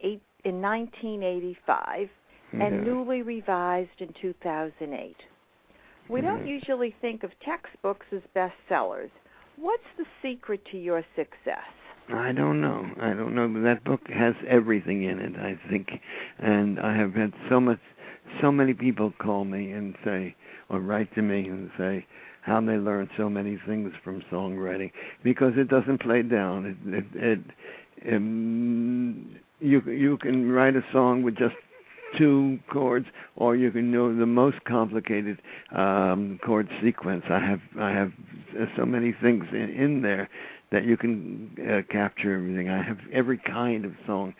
1985 and newly revised in 2008. We don't usually think of textbooks as bestsellers. So what's the secret to your success?
I don't know. That book has everything in it, I think. And I have had so many people call me and say, or write to me and say how they learned so many things from songwriting, because it doesn't play down. You can write a song with just 2 chords, or you can know the most complicated chord sequence. I have so many things in there that you can capture everything. I have every kind of song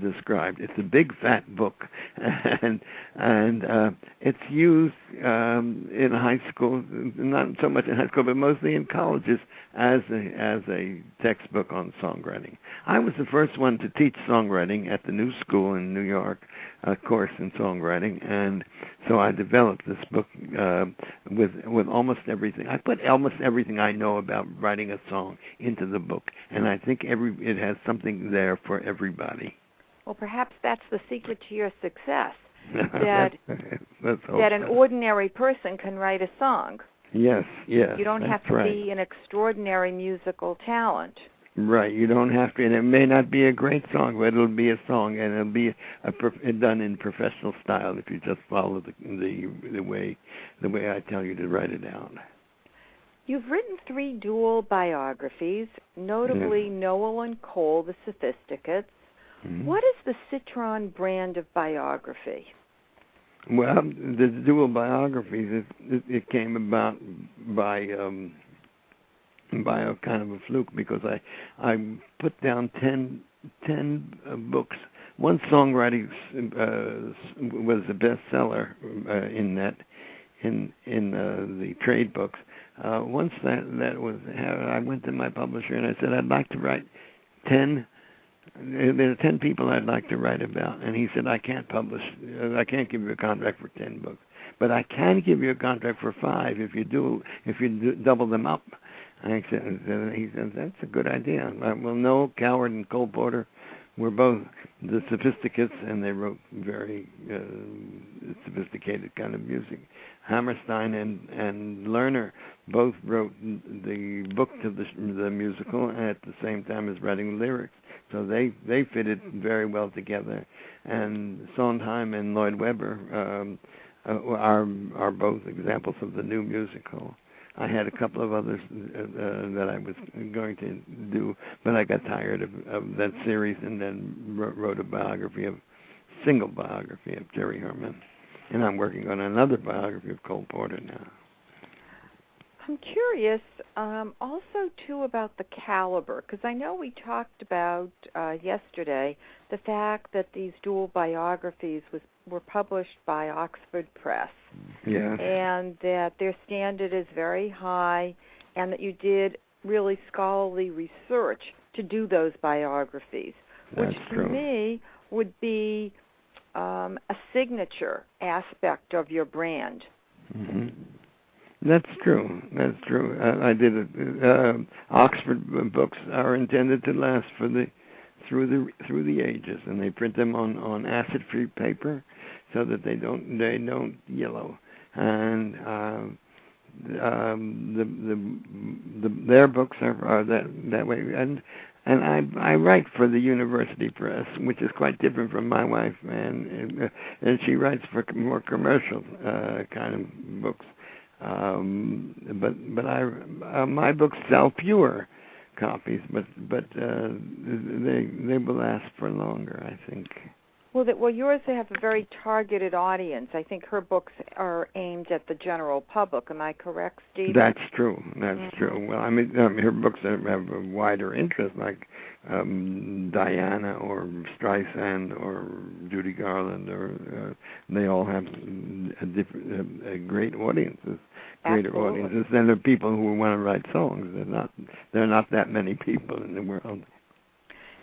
described. It's a big fat book, and it's used in high school, not so much in high school, but mostly in colleges as a textbook on songwriting. I was the first one to teach songwriting at the New School in New York, a course in songwriting, and so I developed this book with almost everything. I put almost everything I know about writing a song into the book, and I think it has something there for everybody.
Well, perhaps that's the secret to your success, that
that
an ordinary person can write a song.
Yes.
You don't have to be an extraordinary musical talent.
Right, you don't have to, and it may not be a great song, but it'll be a song, and it'll be done in professional style if you just follow the way I tell you to write it down.
You've written 3 dual biographies, notably Noel and Cole, the Sophisticates. What is the Citron brand of biography?
Well, the dual biographies, it came about by a kind of a fluke, because I put down 10 books. One, Songwriting was a bestseller in the trade books. Once that was, I went to my publisher and I said, I'd like to write 10. There are 10 people I'd like to write about, and he said, I can't publish. I can't give you a contract for 10 books, but I can give you a contract for 5 if you double them up. He said, that's a good idea. Well, Noel, Coward, and Cole Porter were both the Sophisticates, and they wrote very sophisticated kind of music. Hammerstein and Lerner both wrote the book to the musical at the same time as writing lyrics. So they fitted very well together. And Sondheim and Lloyd Webber are both examples of the new musical. I had a couple of others that I was going to do, but I got tired of that series and then wrote a single biography of Jerry Herman. And I'm working on another biography of Cole Porter now.
I'm curious also, too, about the caliber, because I know we talked about yesterday the fact that these dual biographies were published by Oxford Press.
Yeah.
And that their standard is very high, and that you did really scholarly research to do those biographies, which to me would be a signature aspect of your brand.
Mm-hmm. That's true. That's true. I did it. Oxford books are intended to last through the ages, and they print them on acid-free paper so that they don't yellow. And their books are that way. And I write for the university press, which is quite different from my wife, and she writes for more commercial kind of books. But my books sell fewer copies, but they will last for longer, I think.
Well, yours have a very targeted audience. I think her books are aimed at the general public. Am I correct, Steve?
That's true. That's true. Well, I mean, her books have a wider interest, like Diana or Streisand or Judy Garland, or they all have great audiences, greater audiences than the people who want to write songs. There are not that many people in the world.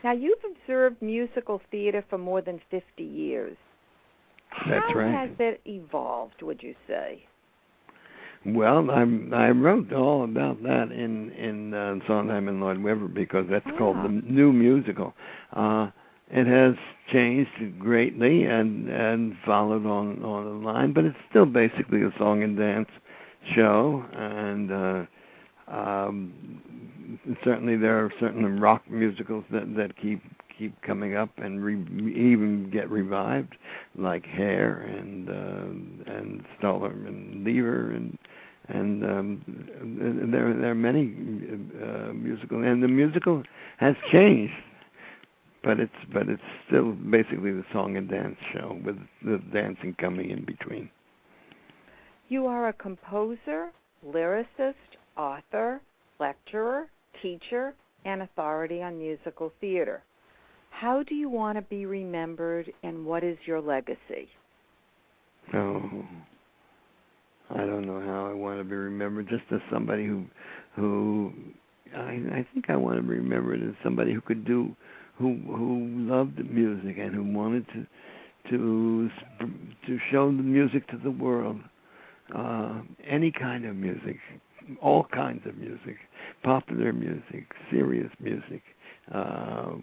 Now, you've observed musical theater for more than 50 years.
That's right.
How has it evolved, would you say?
Well, I wrote all about that in Sondheim and Lloyd Webber, because that's called the new musical. It has changed greatly and followed on a line, but it's still basically a song and dance show, and certainly there are certain rock musicals that keep coming up and even get revived, like Hair and Stoller and Lever, and there are many musicals, and the musical has changed, but it's still basically the song and dance show with the dancing coming in between.
You are a composer, lyricist, author, lecturer, teacher, and authority on musical theater. How do you want to be remembered, and what is your legacy?
Oh, I don't know how I want to be remembered. Just as somebody who I think I want to be remembered as somebody who could do, who loved music and who wanted to show the music to the world. Any kind of music, all kinds of music, popular music, serious music,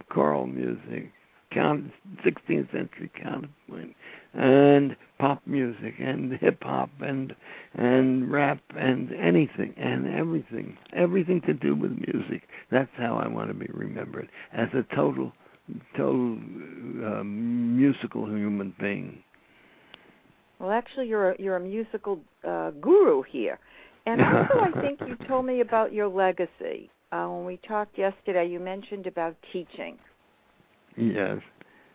choral music, 16th century counterpoint, and pop music, and hip hop, and rap, and anything, and everything to do with music. That's how I want to be remembered, as a total musical human being.
Well, actually, you're a musical guru here. And also, I think you told me about your legacy. When we talked yesterday, you mentioned about teaching.
Yes.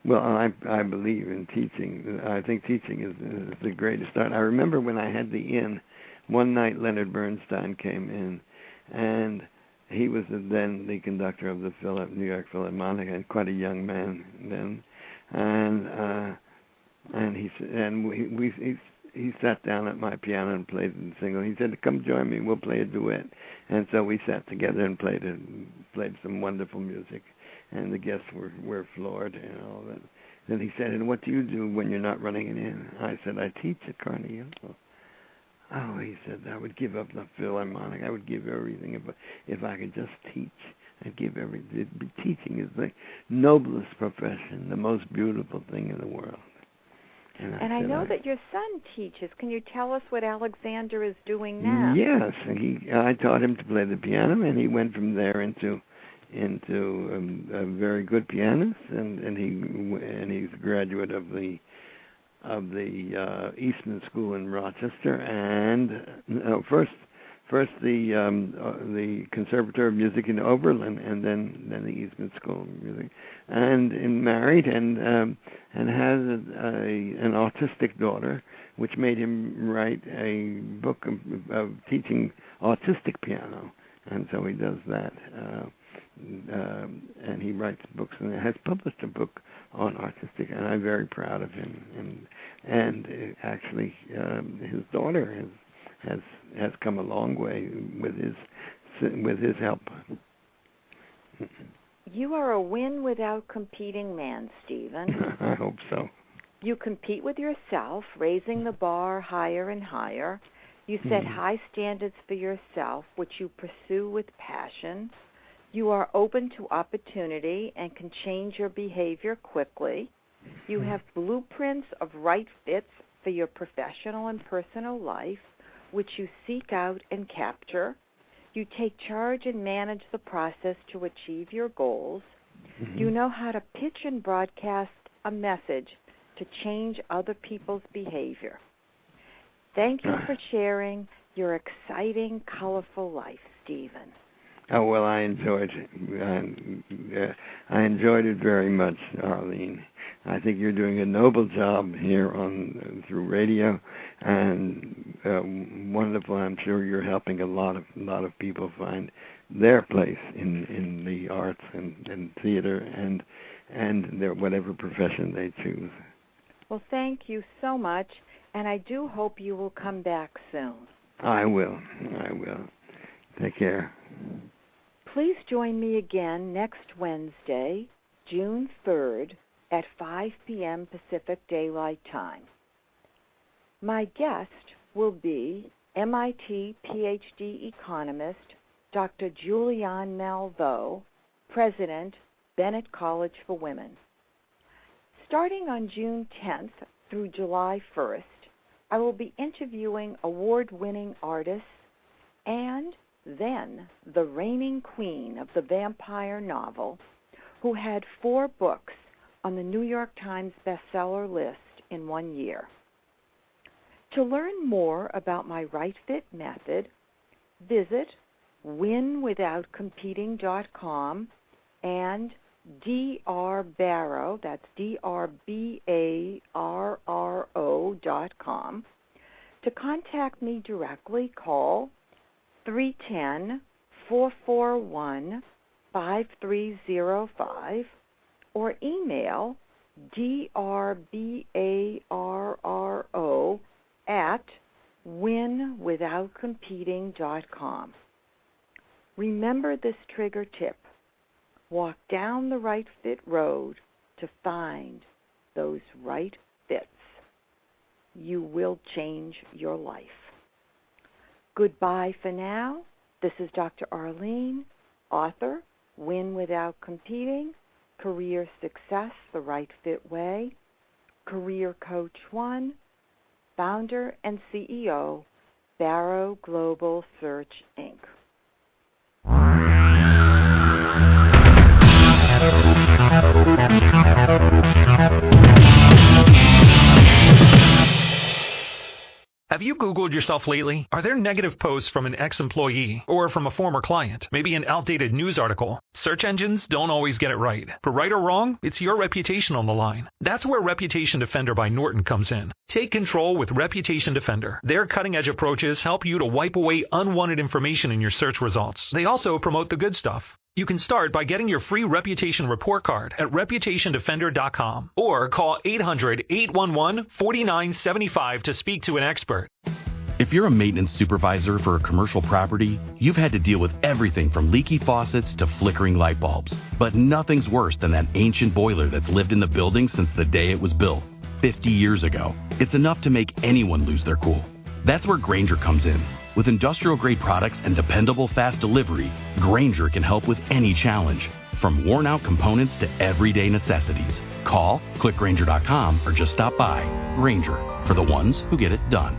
Well, I believe in teaching. I think teaching is the greatest art. I remember when I had the Inn, one night Leonard Bernstein came in, and he was then the conductor of the New York Philharmonic, and quite a young man then, and he sat down at my piano and played a single. He said, "Come join me. We'll play a duet." And so we sat together and played some wonderful music, and the guests were floored and all that. Then he said, "And what do you do when you're not running an inn?" I said, "I teach at Carnegie Hall." Oh, he said, "I would give up the Philharmonic. I would give everything if I could just teach. I'd give everything." Teaching is the noblest profession, the most beautiful thing in the world. And I know
that your son teaches. Can you tell us what Alexander is doing now?
Yes, I taught him to play the piano, and he went from there into a very good pianist, and he's a graduate of the Eastman School in Rochester, and first the Conservatory of Music in Oberlin, and then the Eastman School of Music, and married, and has an autistic daughter, which made him write a book of teaching autistic piano, and so he does that, and he writes books, and has published a book on artistic, and I'm very proud of him, and actually his daughter has come a long way with his with his help.
You are a win without competing man, Stephen.
I hope so.
You compete with yourself, raising the bar higher and higher. You set high standards for yourself, which you pursue with passion. You are open to opportunity and can change your behavior quickly. You have blueprints of right fits for your professional and personal life, which you seek out and capture. You take charge and manage the process to achieve your goals. You know how to pitch and broadcast a message to change other people's behavior. Thank you for sharing your exciting, colorful life, Stephen.
Oh, well, I enjoyed it. I enjoyed it very much, Arlene. I think you're doing a noble job here through radio, and wonderful. I'm sure you're helping a lot of people find their place in the arts and theater and their whatever profession they choose.
Well, thank you so much, and I do hope you will come back soon.
I will. Take care.
Please join me again next Wednesday, June 3rd, at 5 p.m. Pacific Daylight Time. My guest will be MIT PhD economist Dr. Julliard School, President, Bennett College for Women. Starting on June 10th through July 1st, I will be interviewing award-winning artists and then the reigning queen of the vampire novel, who had 4 books on the New York Times bestseller list in 1 year. To learn more about my Right Fit method, visit winwithoutcompeting.com and Dr. Barrow, that's DRBARRO.com. To contact me directly, call 310-441-5305 or email drbarro@winwithoutcompeting.com. Remember this trigger tip. Walk down the right fit road to find those right fits. You will change your life. Goodbye for now. This is Dr. Arlene, author, Win Without Competing, Career Success the Right Fit Way, Career Coach 1, founder and CEO, Barrow Global Search, Inc.
Have you Googled yourself lately? Are there negative posts from an ex-employee or from a former client? Maybe an outdated news article? Search engines don't always get it right. But right or wrong, it's your reputation on the line. That's where Reputation Defender by Norton comes in. Take control with Reputation Defender. Their cutting-edge approaches help you to wipe away unwanted information in your search results. They also promote the good stuff. You can start by getting your free reputation report card at reputationdefender.com or call 800-811-4975 to speak to an expert.
If you're a maintenance supervisor for a commercial property, you've had to deal with everything from leaky faucets to flickering light bulbs. But nothing's worse than that ancient boiler that's lived in the building since the day it was built, 50 years ago. It's enough to make anyone lose their cool. That's where Grainger comes in. With industrial-grade products and dependable fast delivery, Grainger can help with any challenge, from worn-out components to everyday necessities. Call, click Grainger.com, or just stop by. Grainger, for the ones who get it done.